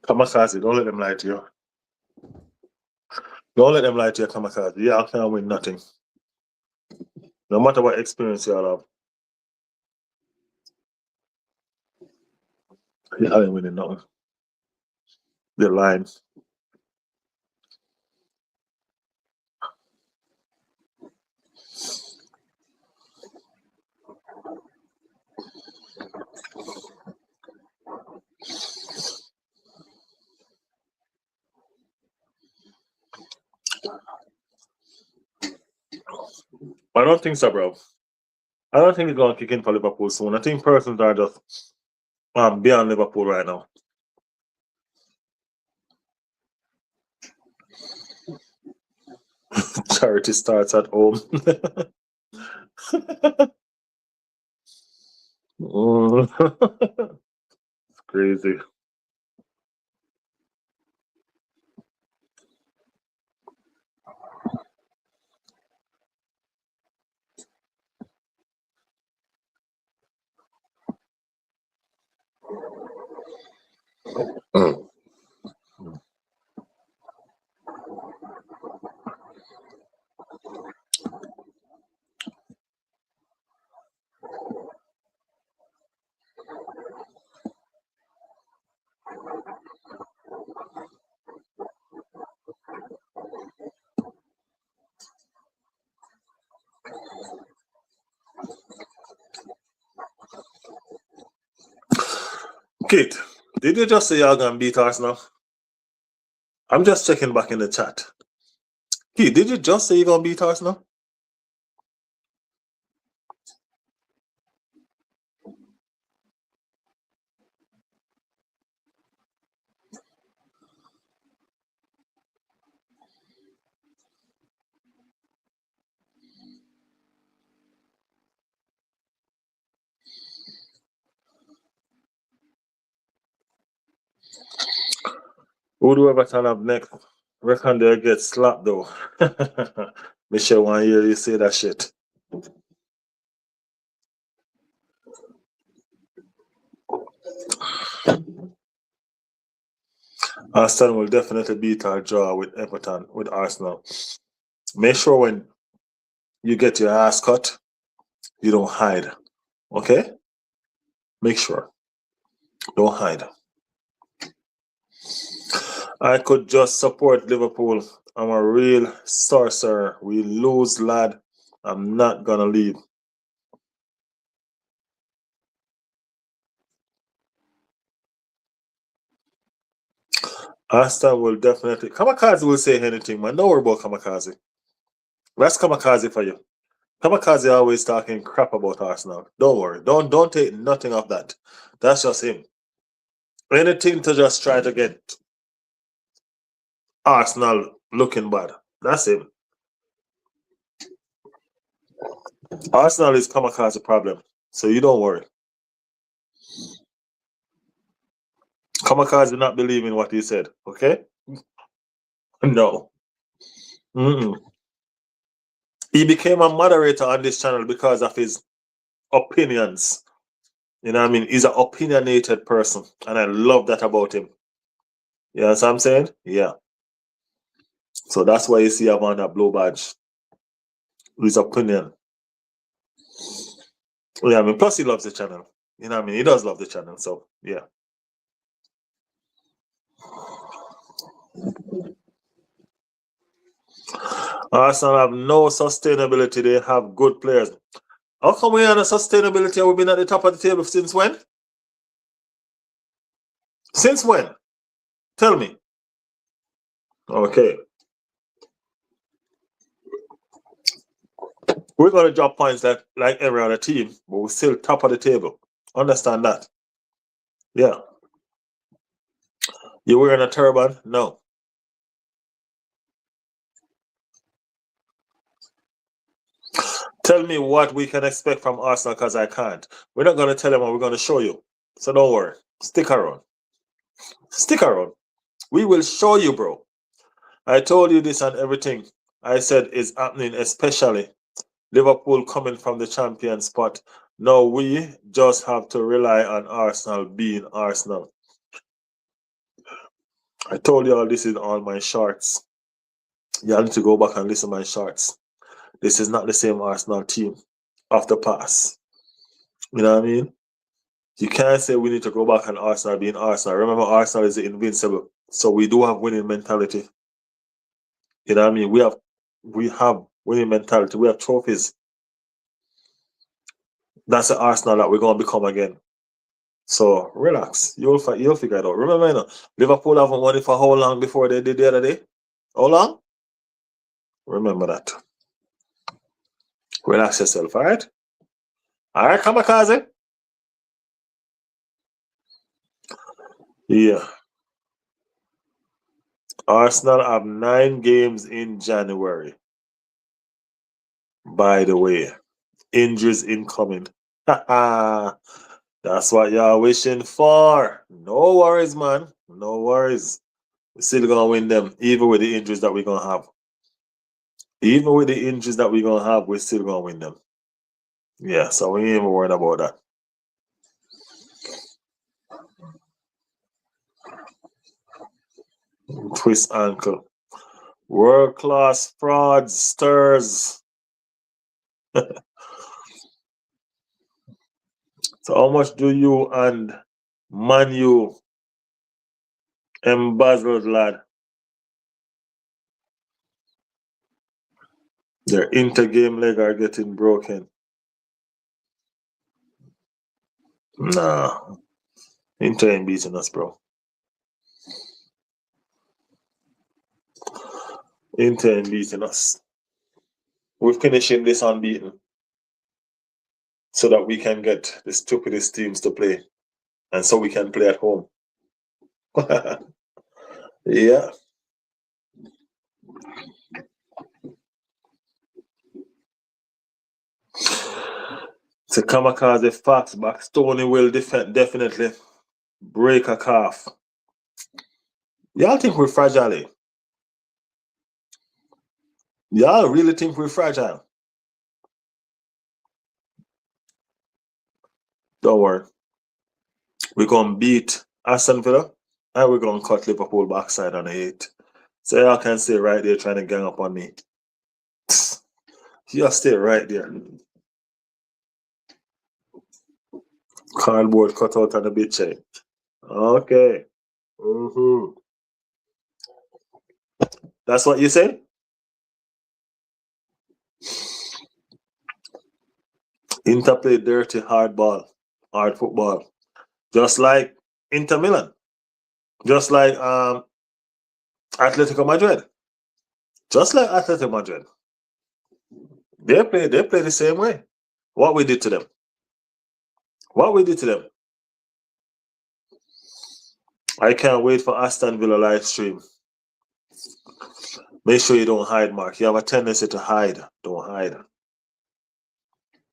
Kamikaze, don't let them lie to you. Don't let them lie to you, Kamikaze. Yeah, I can't win nothing. No matter what experience you have. Yeah, I ain't winning nothing. They're lying. I don't think so, bro. I don't think he's gonna kick in for Liverpool soon. I think persons are just beyond Liverpool right now. Charity starts at home. Crazy. Kate, did you just say you're gonna beat Arsenal? I'm just checking back in the chat. Kate, did you just say you're gonna beat Arsenal? Who do Everton have next? Reckon they'll get slapped though. Michelle, one year you say that shit. Arsenal will definitely beat or draw with Everton, with Arsenal. Make sure when you get your ass cut, you don't hide. Okay? Make sure. Don't hide. I could just support Liverpool. I'm a real sorcerer. We lose, lad. I'm not gonna leave. Arsenal will definitely. Kamikaze will say anything, man. Don't worry about Kamikaze. That's Kamikaze for you. Kamikaze always talking crap about Arsenal. Don't worry. Don't take nothing of that. That's just him. Anything to just try to get Arsenal looking bad. That's him. Arsenal is Kamikaze problem. So you don't worry. Kamikaze not believing what he said. Okay? No. Mm-mm. He became a moderator on this channel because of his opinions. You know what I mean? He's an opinionated person. And I love that about him. You know what I'm saying? Yeah. So that's why you see him on that blue badge. His opinion. Yeah, I mean, plus he loves the channel. You know what I mean? He does love the channel. So, yeah. Arsenal have no sustainability. They have good players. How come we are on a sustainability and we've been at the top of the table since when? Since when? Tell me. Okay. We're gonna drop points like every other team, but we're still top of the table. Understand that? Yeah. You wearing a turban? No. Tell me what we can expect from Arsenal because I can't. We're not gonna tell them what we're gonna show you. So don't worry. Stick around. Stick around. We will show you, bro. I told you this and everything I said is happening, especially Liverpool coming from the champion spot. No, we just have to rely on Arsenal being Arsenal. I told you all this in all my shorts. You need to go back and listen to my shorts. This is not the same Arsenal team off the pass. You know what I mean? You can't say we need to go back on Arsenal being Arsenal. Remember, Arsenal is invincible. So we do have winning mentality. You know what I mean? We have winning mentality. We have trophies. That's the Arsenal that we're gonna become again. So relax. You'll figure it out. Remember, you know, Liverpool haven't won it for how long before they did the other day? How long? Remember that. Relax yourself, all right? All right, Kamikaze? Yeah. Arsenal have 9 games in January. By the way, injuries incoming. That's what y'all wishing for. No worries, man. No worries. We're still gonna win them, even with the injuries that we're gonna have. Even with the injuries that we're gonna have, we're still gonna win them. Yeah, so we ain't even worried about that. Twist ankle. World class fraudsters. So how much do you and Manu embezzled, lad? Their intergame leg are getting broken. Nah. Inter ain't beating us, bro. Inter ain't beating us. We're finishing this unbeaten so that we can get the stupidest teams to play and so we can play at home. Yeah. To Kamikaze facts back, Stoney will definitely break a calf. Y'all think we're fragile? Eh? Y'all really think we're fragile? Don't worry. We're going to beat Aston Villa and we're going to cut Liverpool backside on the 8. So y'all can stay right there trying to gang up on me. Y'all stay right there. Cardboard cut out on the bitch. Eh? Okay. Mm-hmm. That's what you say? Inter play dirty, hard football. Just like Inter Milan. Just like Atletico Madrid. Just like Atletico Madrid. They play the same way. What we did to them. What we did to them. I can't wait for Aston Villa live stream. Make sure you don't hide, Mark. You have a tendency to hide. Don't hide.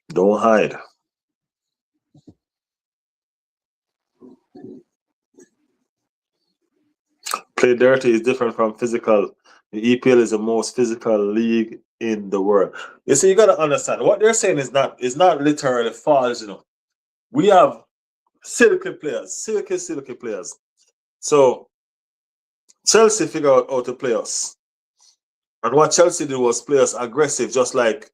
Don't hide. Play dirty is different from physical. The EPL is the most physical league in the world. You see, you gotta understand what they're saying is not literally false, you know. We have silky players. So Chelsea figured out how to play us. And what Chelsea did was play us aggressive, just like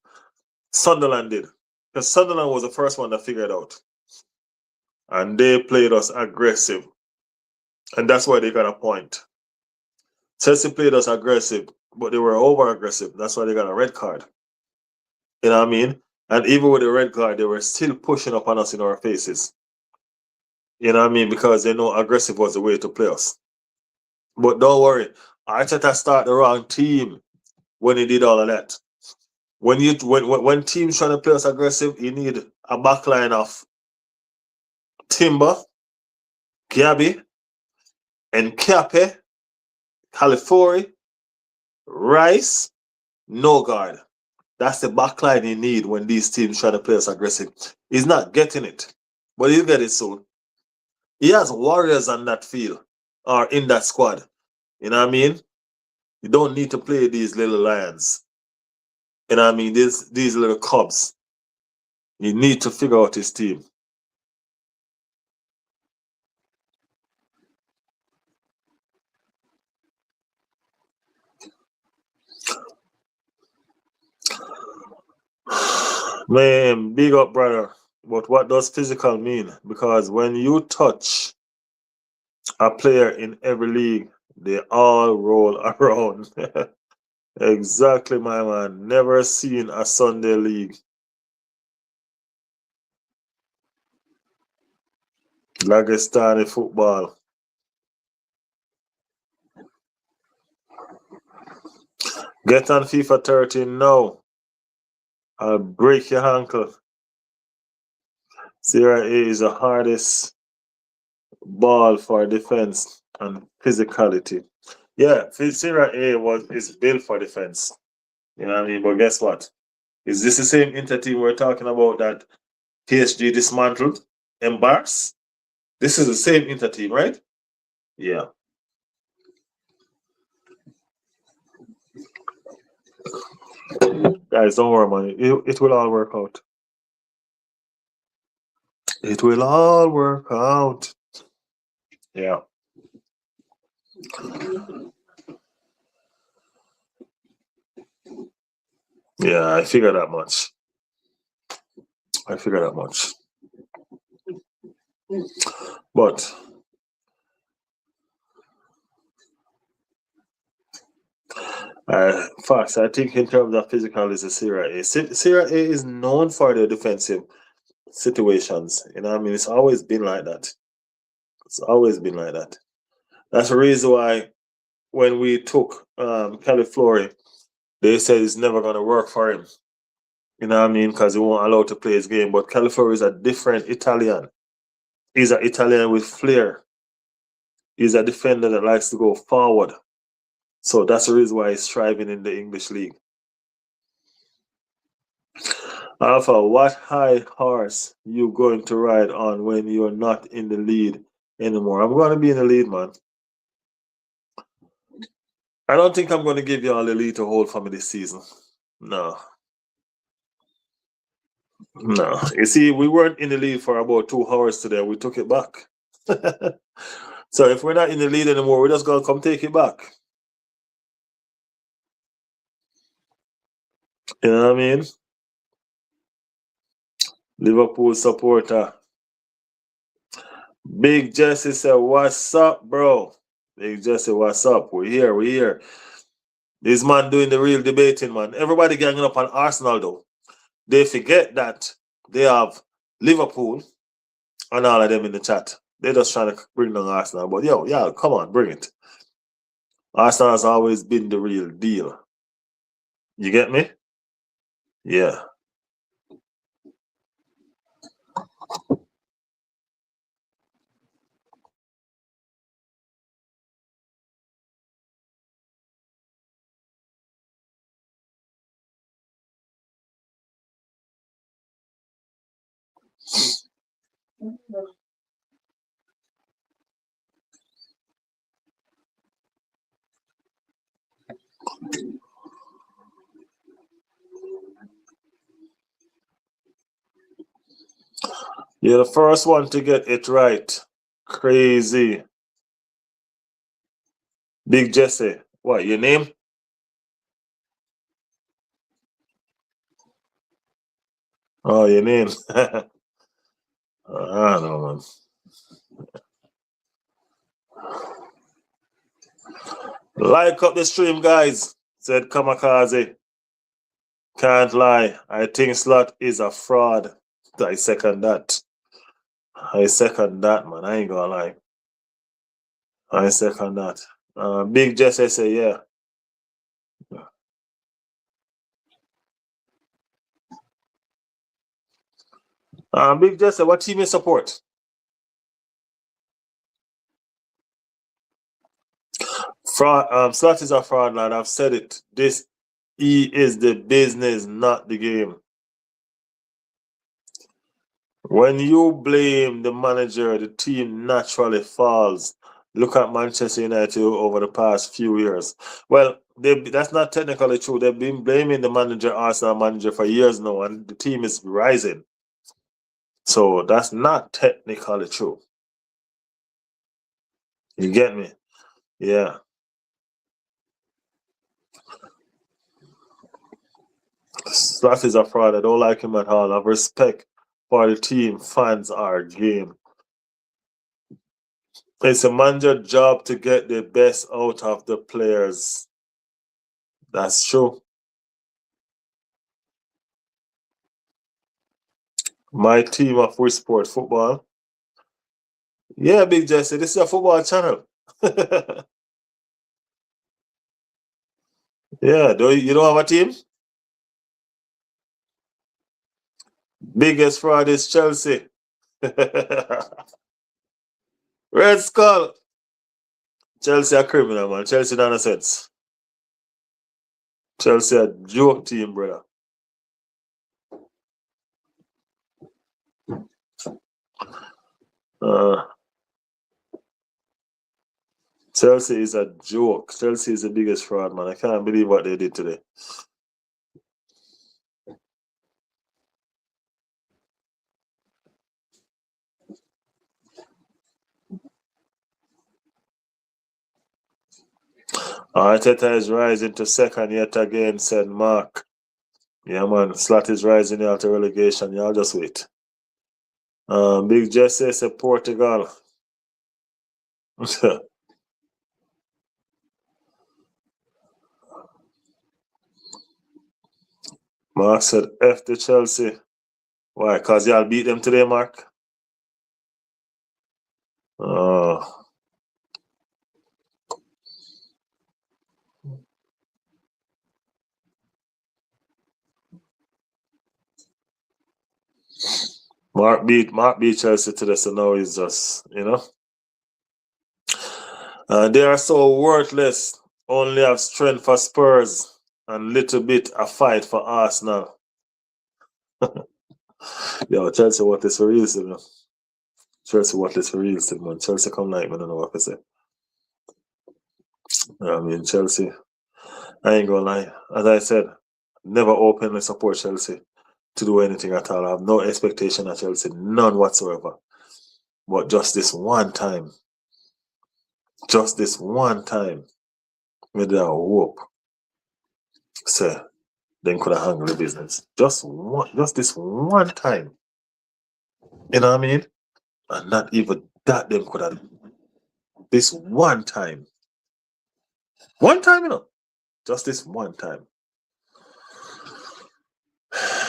Sunderland did. Because Sunderland was the first one that figured it out. And they played us aggressive. And that's why they got a point. Chelsea played us aggressive, but they were over aggressive. That's why they got a red card. You know what I mean? And even with the red card, they were still pushing up on us in our faces. You know what I mean? Because they know aggressive was the way to play us. But don't worry, Arteta start the wrong team when he did all of that. When teams trying to play us aggressive, you need a backline of Timber, Gabby, and Cape, Califori, Rice, no guard. That's the backline you need when these teams try to play us aggressive. He's not getting it, but he'll get it soon. He has warriors on that field or in that squad. You know what I mean? You don't need to play these little lions. You know what I mean? These little cubs. You need to figure out his team. Man, big up, brother. But what does physical mean? Because when you touch a player in every league, they all roll around. Exactly, my man. Never seen a Sunday league. Dagestani football. Get on FIFA 13 now. I'll break your ankle. Serie A is the hardest ball for defense and physicality. Yeah, Serie A is built for defense. You know what I mean? But guess what? Is this the same entity we're talking about that PSG dismantled? Embarks? This is the same entity, right? Yeah. Guys, don't worry, man. It will all work out. It will all work out. Yeah. Yeah, I figure that much. But Fox, I think in terms of physical is a Serie A. Serie A is known for their defensive situations. You know what I mean? It's always been like that. It's always been like that. That's the reason why when we took Califlori, they said it's never going to work for him. You know what I mean? Because he won't allow to play his game. But Califlori is a different Italian. He's an Italian with flair. He's a defender that likes to go forward. So that's the reason why he's thriving in the English league. Alpha, what high horse you going to ride on when you're not in the lead anymore? I'm going to be in the lead, man. I don't think I'm going to give you all the lead to hold for me this season. No. No. You see, we weren't in the lead for about 2 hours today. We took it back. So if we're not in the lead anymore, we're just going to come take it back. You know what I mean? Liverpool supporter. Big Jesse said, what's up, bro? Big Jesse, what's up? We're here. This man doing the real debating, man. Everybody ganging up on Arsenal, though. They forget that they have Liverpool and all of them in the chat. They're just trying to bring down Arsenal. But yeah, come on, bring it. Arsenal has always been the real deal. You get me? Yeah. You're the first one to get it right. Crazy. Big Jesse. What, your name? Oh, your name. I don't know, man. Like up the stream, guys, said Kamikaze. Can't lie. I think Slot is a fraud. I second that. I second that, man. I ain't gonna lie. I second that. Big Jesse say, yeah. Big Jesse, what team you support? Fraud. Slot is a fraud, lad. I've said it. This is the business, not the game. When you blame the manager, the team naturally falls. Look at Manchester United over the past few years. Well, that's not technically true. They've been blaming the manager, Arsenal manager, for years now, and the team is rising. So that's not technically true. You get me? Yeah. That is a fraud. I don't like him at all. I have respect for the team, fans, our game. It's a manager job to get the best out of the players. That's true. My team of which sport? Football. Yeah, Big Jesse, this is a football channel. Yeah, you don't have a team? Biggest fraud is Chelsea. Red Skull. Chelsea a criminal, man. Chelsea not a sense. Chelsea a joke team, brother. Uh, Chelsea is a joke. Chelsea is the biggest fraud, man. I can't believe what they did today. Arteta is rising to second yet again, said Mark. Yeah, man. Slot is rising after relegation. Y'all just wait. Big Jesse said Portugal. Mark said F the Chelsea. Why? Because y'all beat them today, Mark? Oh. Mark beat Chelsea today, so now he's just, they are so worthless. Only have strength for Spurs and little bit a fight for Arsenal. Yo, Chelsea what is for real, man. Chelsea what is for real, man. Chelsea come like me, I don't know what to say. I mean, Chelsea, I ain't gonna lie. As I said, never openly support Chelsea to do anything at all. I have no expectation of Chelsea, none whatsoever. But just this one time, with a hope, say, then could have handled the business. Just this one time. You know what I mean? And not even that them could have this one time. One time, Just this one time.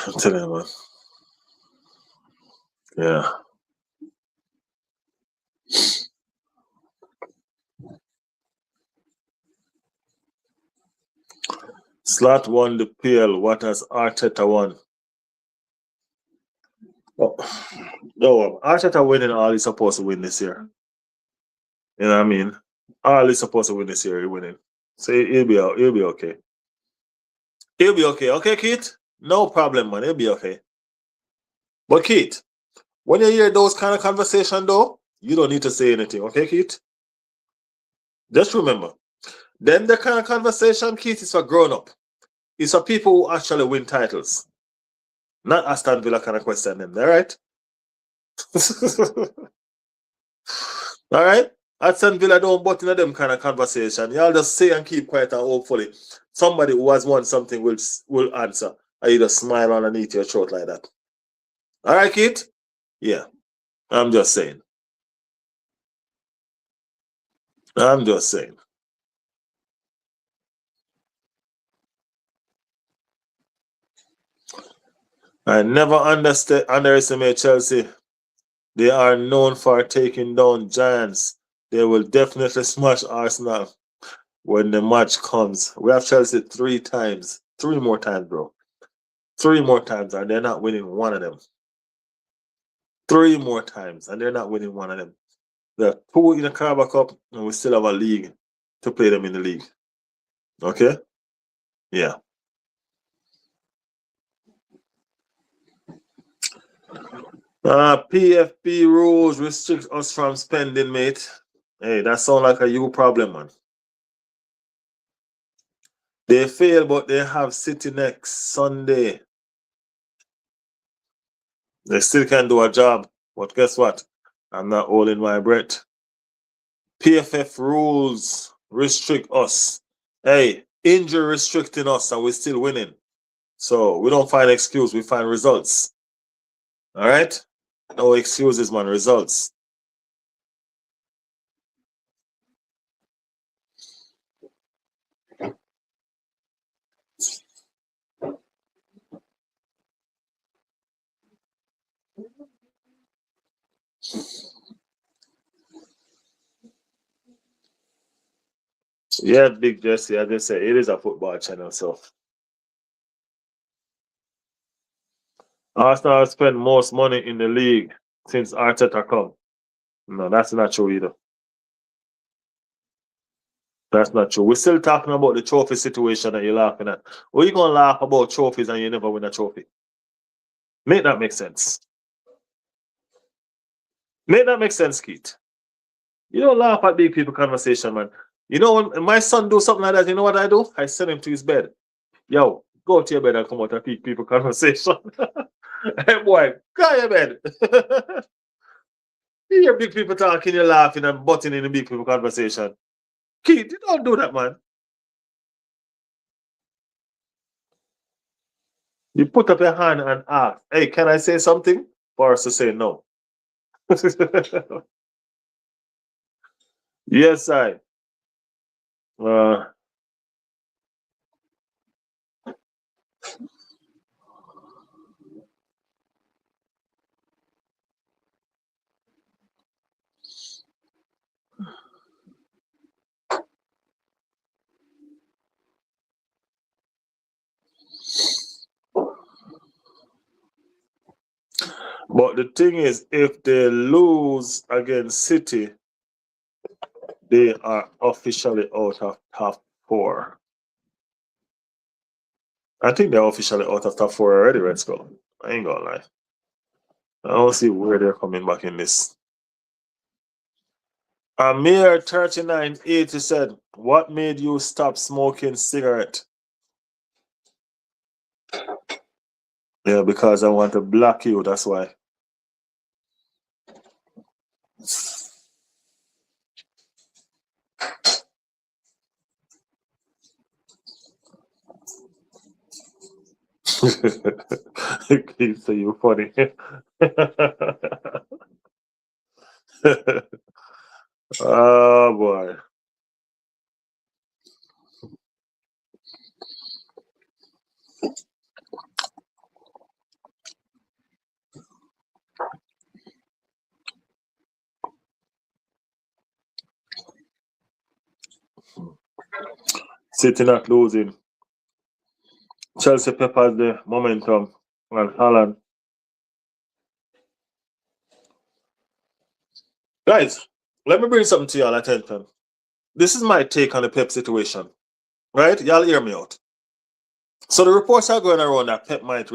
I'm telling you, man. Yeah. Slot won the PL. What has Arteta won? Oh, no, Arteta winning all he's supposed to win this year. You know what I mean? All he's supposed to win this year, he's winning. So he'll be out. He'll be okay. He'll be okay. Okay, Keith? No problem, man. He'll be okay. But Keith, when you hear those kind of conversation, though, you don't need to say anything. Okay, Keith? Just remember, then the kind of conversation, Keith, is for grown up. It's for people who actually win titles. Not Aston Villa kind of question them, all right? All right? Aston Villa don't butt into them kind of conversation. Y'all just say and keep quiet and hopefully somebody who has won something will answer. And you just smile underneath your throat like that. All right, Keith? Yeah. I'm just saying. I'm just saying. I never underestimate Chelsea. They are known for taking down giants. They will definitely smash Arsenal when the match comes. We have Chelsea 3 times. 3 more times, bro. 3 more times, and they're not winning one of them. 3 more times, and they're not winning one of them. There are 2 in the Carabao Cup, and we still have a league to play them in the league. Okay? Yeah. PFP rules restrict us from spending, mate. Hey, that sounds like a you problem, man. They fail, but they have City next Sunday. They still can do a job, but guess what? I'm not holding my breath. PFF rules restrict us. Hey, injury restricting us, and we're still winning. So we don't find excuse, we find results. All right? No excuses, man. Results. Yeah, Big Jesse. I just say it is a football channel, so Arsenal spend most money in the league since Arteta come. No, that's not true either. That's not true. We're still talking about the trophy situation that you're laughing at. Or you gonna laugh about trophies and you never win a trophy? Make that make sense. Make that make sense, Keith. You don't laugh at big people conversation, man. You know when my son do something like that, you know what I do? I send him to his bed. Yo, go to your bed and come out and big people conversation. Hey boy, go to your bed. You hear big people talking, you're laughing and butting in the big people conversation. Keith, you don't do that, man. You put up your hand and ask, hey, can I say something? For us to say no. Yes, I. Uh, but the thing is, if they lose against City, they are officially out of top 4. I think they're officially out of top 4 already, Red Skull. I ain't gonna lie. I don't see where they're coming back in this. Amir 3980 said, what made you stop smoking cigarette? Yeah, because I want to block you, that's why. Keeps you funny. Oh boy. City not losing. Chelsea peppers the momentum and Haaland. Guys, let me bring something to y'all attention. This is my take on the Pep situation. Right? Y'all hear me out. So the reports are going around that Pep might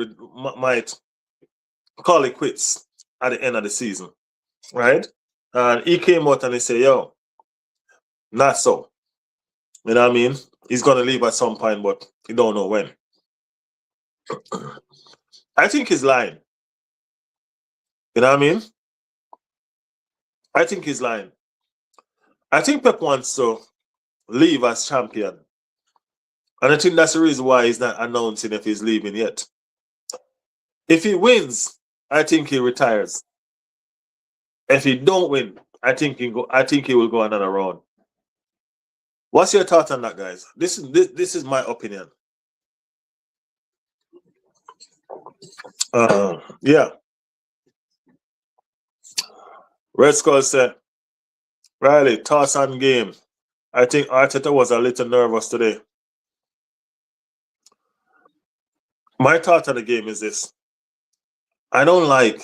call it quits at the end of the season. Right? And he came out and he said, yo, not so. You know what I mean? He's gonna leave at some point, but he don't know when. I think he's lying. You know what I mean? I think he's lying. I think Pep wants to leave as champion. And I think that's the reason why he's not announcing if he's leaving yet. If he wins, I think he retires. If he don't win, I think he will go another round. What's your thought on that, guys? This is my opinion. Yeah. Red Skull said, Riley, toss on game. I think Arteta was a little nervous today. My thought on the game is this. I don't like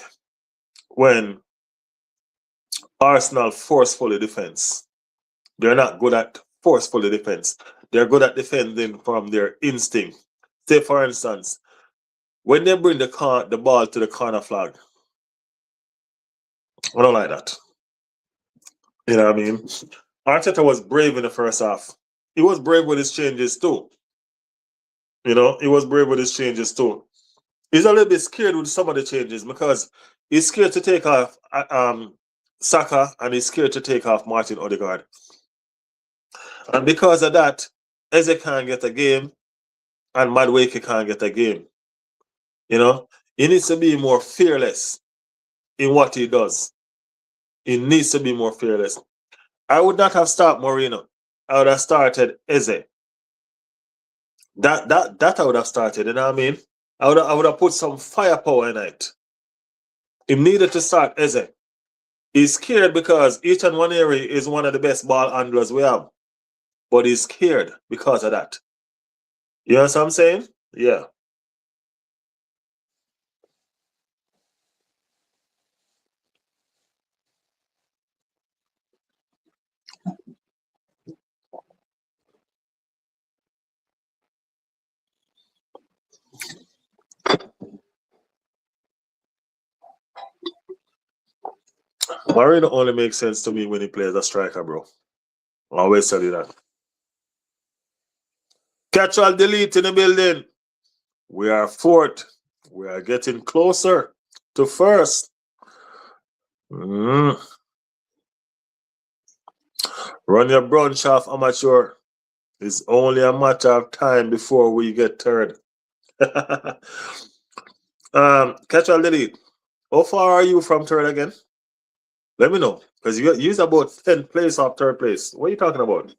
when Arsenal forcefully defense. They're not good at forcefully defense. They're good at defending from their instinct. Say, for instance, when they bring the ball to the corner flag, I don't like that. You know what I mean? Arteta was brave in the first half. He was brave with his changes too. You know, he was brave with his changes too. He's a little bit scared with some of the changes because he's scared to take off Saka and he's scared to take off Martin Odegaard. And because of that, Eze can't get a game and Madueke can't get a game. You know, he needs to be more fearless in what he does. He needs to be more fearless. I would not have started Mourinho. I would have started Eze. That I would have started, you know what I mean? I would have put some firepower in it. He needed to start Eze. He's scared because each and one area is one of the best ball handlers we have. But he's scared because of that. You know what I'm saying? Yeah. Mourinho only makes sense to me when he plays a striker, bro. I always tell you that. Catch all delete in the building. We are fourth. We are getting closer to first. Run your brunch off, amateur. It's only a matter of time before we get third. Catch all delete. How far are you from third again? Let me know. Because you're about 10th place off third place. What are you talking about?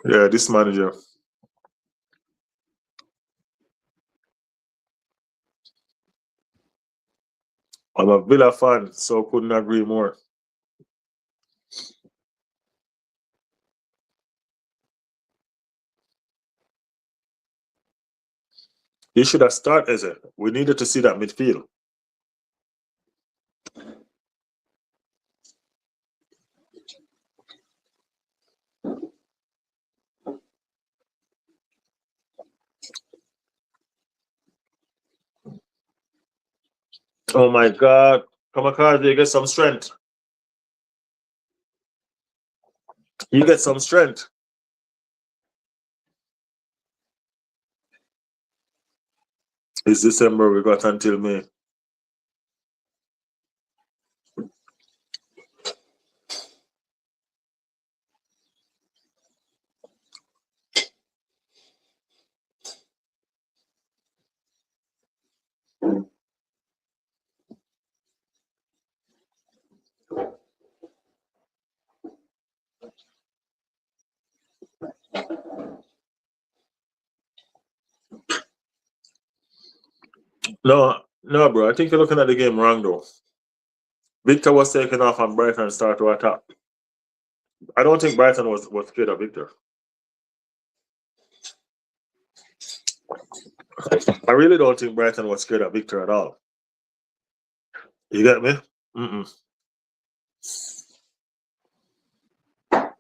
Yeah, this manager. I'm a Villa fan, so couldn't agree more. He should have started as it. We needed to see that midfield. Oh my God. Kamikaze, you get some strength. You get some strength. It's December, we got until May. No, no, bro. I think you're looking at the game wrong, though. Victor was taken off and Brighton started to attack. I don't think Brighton was scared of Victor. I really don't think Brighton was scared of Victor at all. You get me? Mm-mm. I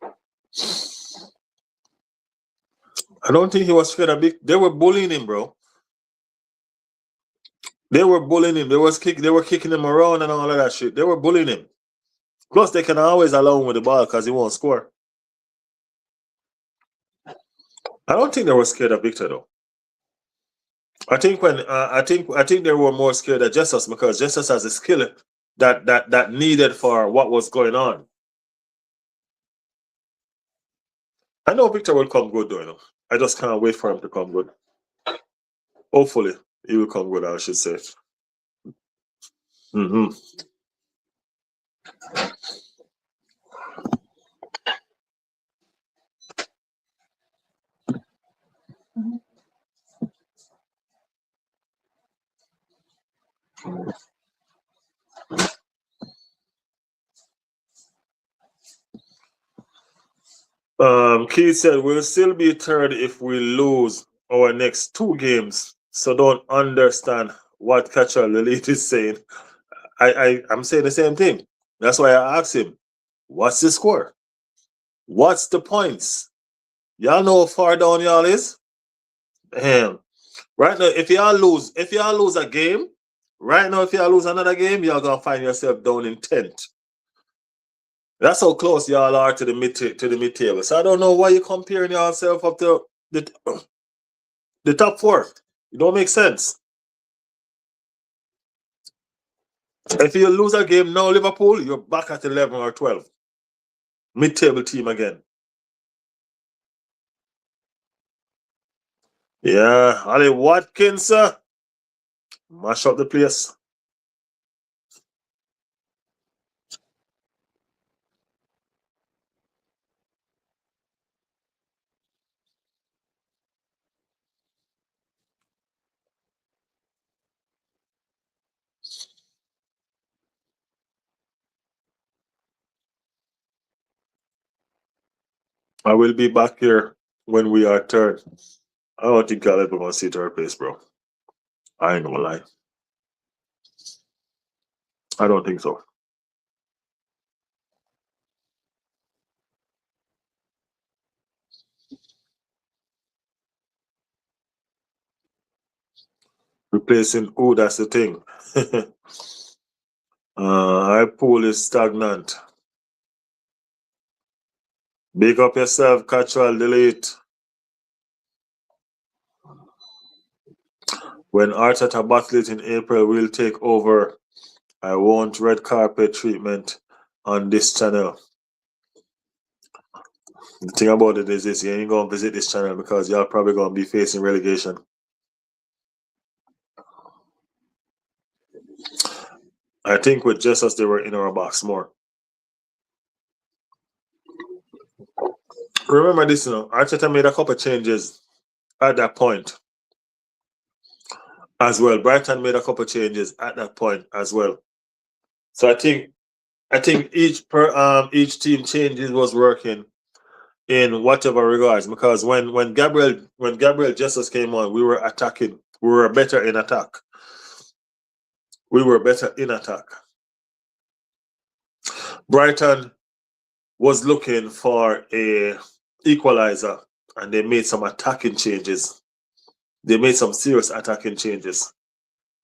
don't think he was scared of Victor. They were bullying him, bro. They were bullying him. They were kicking him around and all of that shit. They were bullying him. Plus, they can always allow him with the ball because he won't score. I don't think they were scared of Victor though. I think they were more scared of Jesus because Jesus has a skill that needed for what was going on. I know Victor will come good though. You know? I just can't wait for him to come good. Hopefully, he will come good. I should say. Mm-hmm. Keith said we'll still be third if we lose our next 2 games. So don't understand what Catcher Lilith is saying. I'm saying the same thing. That's why I asked him, what's the score? What's the points? Y'all know how far down y'all is? Right now, if y'all lose a game, right now, if y'all lose another game, y'all gonna find yourself down in 10th. That's how close y'all are to the mid table. So I don't know why you're comparing yourself up to the top 4. It don't make sense. If you lose a game now, Liverpool, you're back at 11 or 12. Mid-table team again. Yeah, Ali Watkins, mash up the place. I will be back here when we are third. I don't think I'll ever gonna see third place, bro. I ain't gonna lie. I don't think so. Replacing who, that's the thing. Our pool is stagnant. Big up yourself, Catchwell, delete. When Arteta battle it in April, we'll take over. I want red carpet treatment on this channel. The thing about it is this, you ain't gonna visit this channel because y'all probably gonna be facing relegation. I think with Jesus they were in our box more. Remember this, Arteta made a couple of changes at that point as well. Brighton made a couple of changes at that point as well. So I think each team changes was working in whatever regards, because when Gabriel Jesus came on, we were attacking. We were better in attack. Brighton was looking for a equalizer, and they made some attacking changes. They made some serious attacking changes.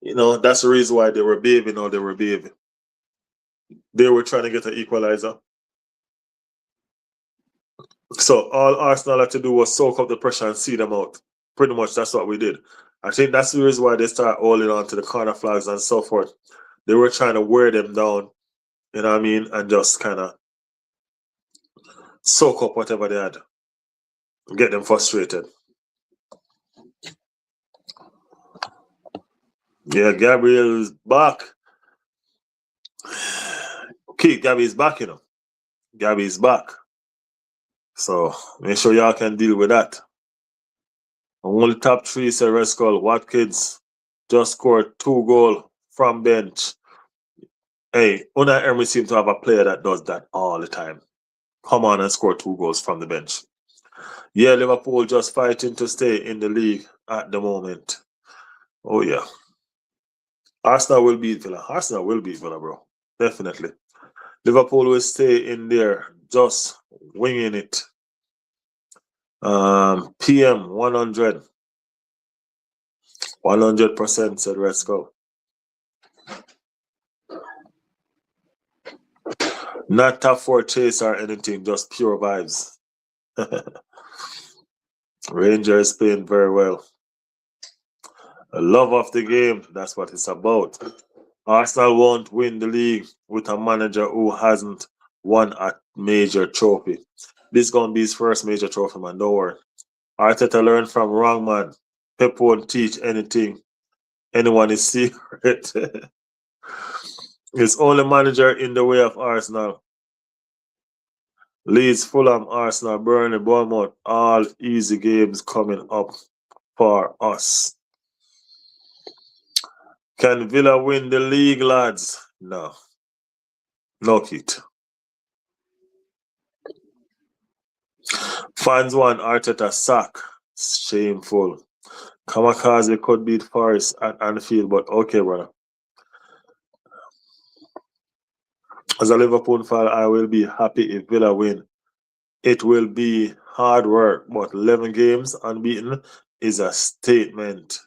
That's the reason why they were behaving how they were behaving. They were trying to get an equalizer. So all Arsenal had to do was soak up the pressure and see them out. Pretty much that's what we did. I think that's the reason why they start holding on to the corner flags and so forth. They were trying to wear them down, you know what I mean, and just kind of soak up whatever they had. Get them frustrated. Yeah, Gabriel's back. Okay, Gabby's back, Gabby's back. So make sure y'all can deal with that. Only top 3 said Red Skull. Watkins just scored 2 goals from bench. Hey, Unai Emery seems to have a player that does that all the time. Come on and score 2 goals from the bench. Yeah, Liverpool just fighting to stay in the league at the moment. Oh, yeah. Arsenal will beat Villa. Bro. Definitely. Liverpool will stay in there, just winging it. PM 100. 100% said Red Skull. Not top 4 chase or anything, just pure vibes. Rangers playing very well. The love of the game, that's what it's about. Arsenal won't win the league with a manager who hasn't won a major trophy. This is going to be his first major trophy, man. Don't worry. Arteta learned from wrong man. Pep won't teach anything. Anyone is secret. He's only manager in the way of Arsenal. Leeds, Fulham, Arsenal, Burnley, Bournemouth, all easy games coming up for us. Can Villa win the league, lads? No. No, Keith. Fans want Arteta sack. Shameful. Kamikaze could beat Forest at Anfield, but okay, brother. As a Liverpool fan, I will be happy if Villa win. It will be hard work, but 11 games unbeaten is a statement.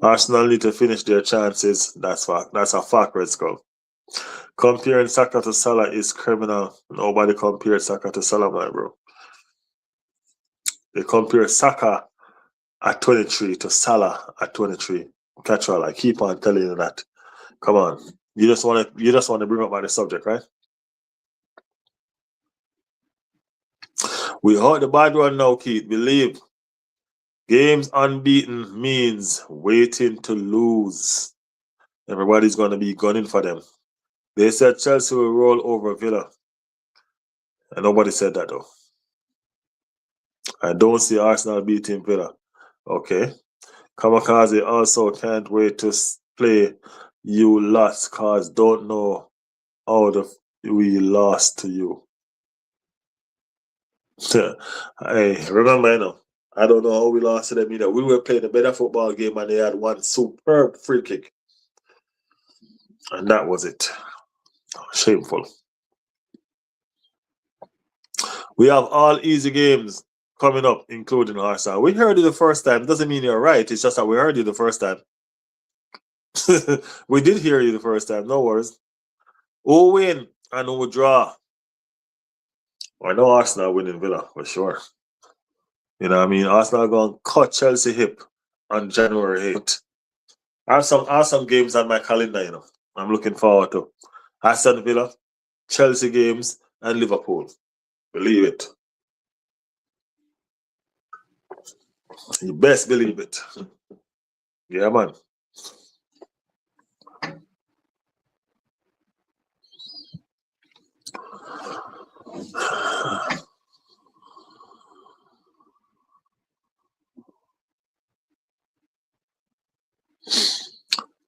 Arsenal need to finish their chances. That's a fact, Red Skull. Comparing Saka to Salah is criminal. Nobody compares Saka to Salah, my bro. They compare Saka at 23 to Salah at 23. Catch all, I keep on telling you that. Come on. You just want to bring up by the subject, right? We heard the bad one now, Keith. Believe. Games unbeaten means waiting to lose. Everybody's going to be gunning for them. They said Chelsea will roll over Villa. And nobody said that, though. I don't see Arsenal beating Villa. Okay. Kamikaze also can't wait to play you lost cause don't know how we lost to you. Hey, remember, you know, I don't know how we lost to them either. We were playing a better football game and they had one superb free kick. And that was it. Shameful. We have all easy games coming up, including Arsenal. We heard you the first time. Doesn't mean you're right. It's just that we heard you the first time. We did hear you the first time. No worries. Who win and who draw? I know Arsenal winning Villa for sure. You know what I mean? Arsenal going to cut Chelsea hip on January 8th. I have some games on my calendar, you know. I'm looking forward to Aston Villa, Chelsea games, and Liverpool. Believe it. You best believe it. Yeah, man.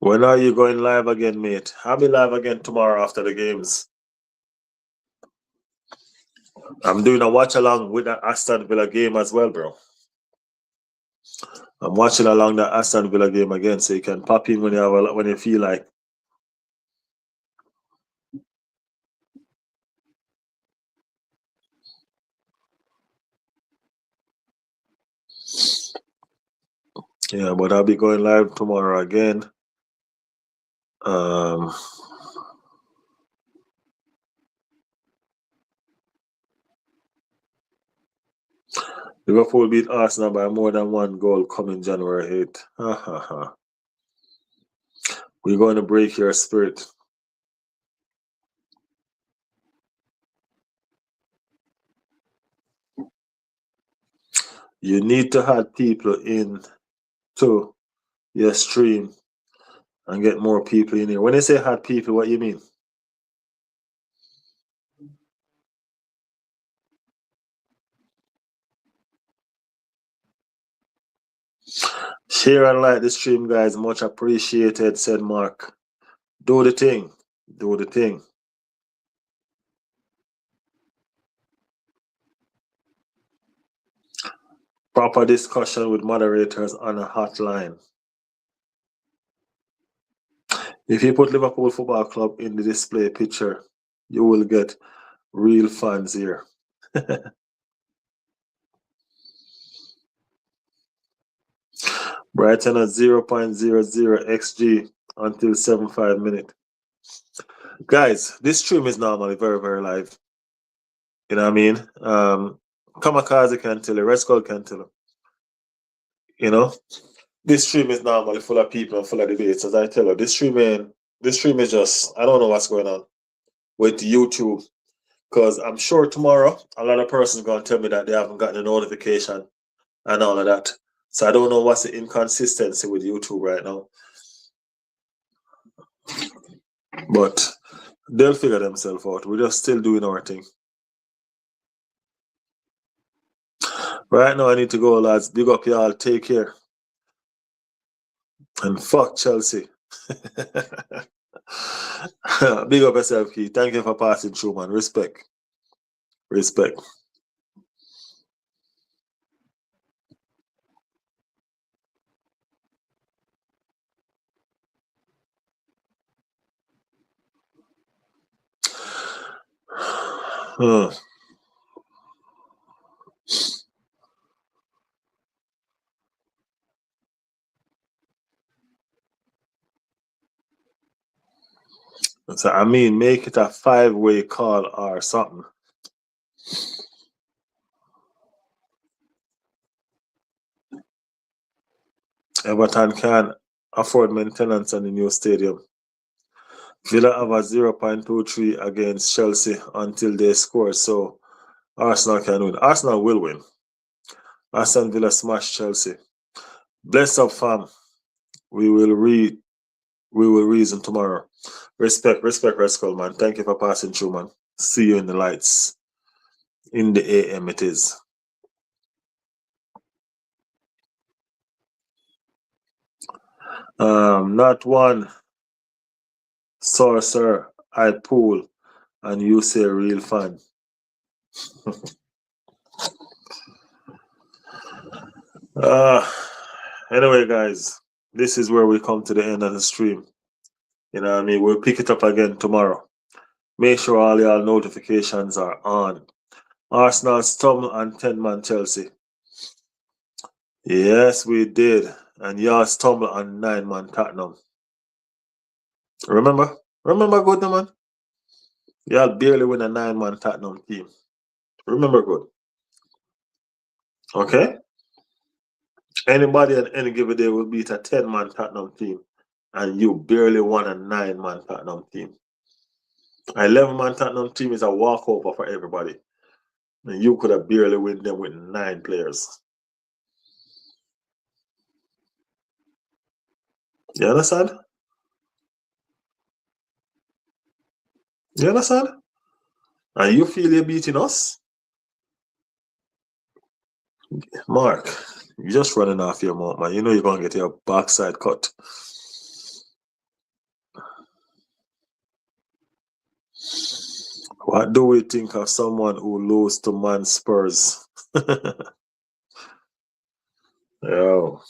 When are you going live again, mate? I'll be live again tomorrow after the games. I'm doing a watch along with the Aston Villa game as well, bro. I'm watching along the Aston Villa game again, so you can pop in when you feel like. Yeah, but I'll be going live tomorrow again. Liverpool beat Arsenal by more than one goal coming January 8th. We're going to break your spirit. You need to have people in to your stream and get more people in here. When they say had people, what you mean? Share and like the stream, guys. Much appreciated, said Mark. Do the thing. Do the thing. Proper discussion with moderators on a hotline. If you put Liverpool Football Club in the display picture, you will get real fans here. Brighton at 0.00 XG until 75 minutes. Guys, this stream is normally very, very live. You know what I mean? Kamikaze can tell you, Red Skull can tell you. You know? This stream is normally full of people and full of debates, as I tell you. This stream is just, I don't know what's going on with YouTube. Because I'm sure tomorrow, a lot of persons going to tell me that they haven't gotten a notification and all of that. So I don't know what's the inconsistency with YouTube right now. But they'll figure themselves out. We're just still doing our thing. Right now, I need to go, lads. Big up y'all. Take care. And fuck Chelsea. Big up yourself, Key. Thank you for passing through, man. Respect. Respect. Uh, so I mean, make it a 5-way call or something. Everton can afford maintenance on the new stadium. Villa have a 0.23 against Chelsea until they score, so Arsenal can win. Arsenal will win. Aston Villa smash Chelsea. Bless up, fam. We will reason tomorrow. Respect, Rascal, man. Thank you for passing through, man. See you in the lights. In the AM it is. Not one. Sorcerer, I pull, and you say real fan. Anyway, guys, this is where we come to the end of the stream. You know what I mean? We'll pick it up again tomorrow. Make sure all your notifications are on. Arsenal stumble on 10-man Chelsea. Yes, we did. And y'all stumble on 9-man Tottenham. Remember? Remember good, man? Y'all barely win a 9-man Tottenham team. Remember good. Okay? Anybody at any given day will beat a 10-man Tottenham team. And you barely won a 9-man Tottenham team. An 11-man Tottenham team is a walkover for everybody. And you could have barely win them with 9 players. You understand? You understand? And you feel you're beating us? Mark, you're just running off your mouth, man. You know you're going to get your backside cut. What do we think of someone who loses to Man Spurs? Yo.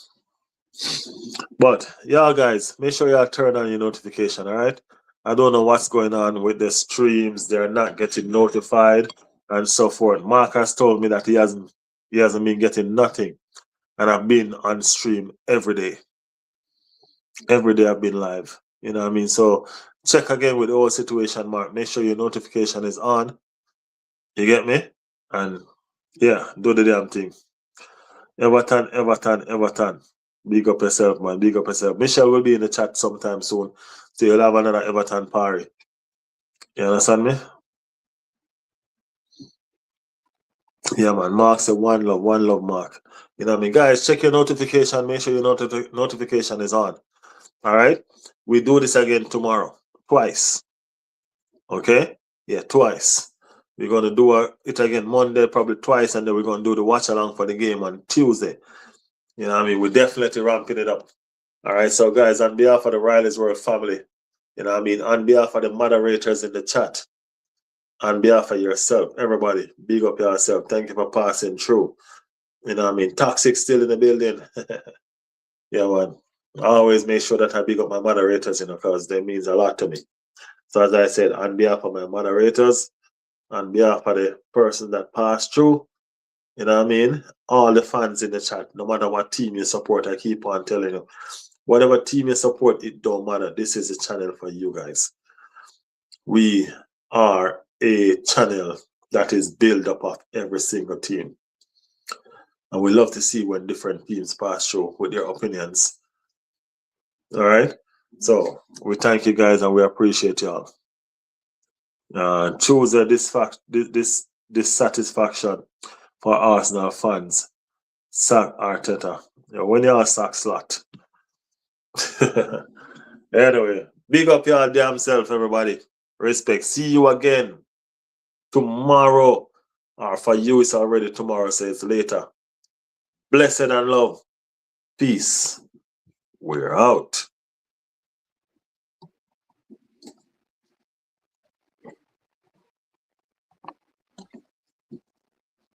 But, y'all guys, make sure y'all turn on your notification, all right? I don't know what's going on with the streams. They're not getting notified and so forth. Mark has told me that he hasn't been getting nothing. And I've been on stream every day. Every day I've been live. You know what I mean? So check again with the whole situation, Mark. Make sure your notification is on. You get me? And yeah, do the damn thing. Everton. Big up yourself, man. Big up yourself. Michelle will be in the chat sometime soon. So you'll have another Everton party. You understand me? Yeah, man. Mark said one love, Mark. You know what I mean? Guys, check your notification. Make sure your notification is on. All right? We do this again tomorrow. Twice. Okay? Yeah, twice. We're going to do it again Monday, probably twice, and then we're going to do the watch along for the game on Tuesday. You know what I mean? We're definitely ramping it up. All right, so guys, on behalf of the Riley's World family, you know what I mean? On behalf of the moderators in the chat, on behalf of yourself, everybody, big up yourself. Thank you for passing through. You know what I mean? Toxic still in the building. Yeah, man. I always make sure that I big up my moderators, you know, because they means a lot to me. So as I said, on behalf of my moderators, on behalf of the person that passed through, you know what I mean? All the fans in the chat, no matter what team you support, I keep on telling you, whatever team you support, it don't matter. This is a channel for you guys. We are a channel that is built up of every single team. And we love to see when different teams pass through with their opinions. All right? So we thank you guys and we appreciate y'all. Choose this satisfaction for Arsenal fans. Sack Arteta. When y'all sack slot. Anyway, big up y'all damn self, everybody. Respect. See you again tomorrow. Or for you, it's already tomorrow, so it's later. Blessed and love. Peace. We're out.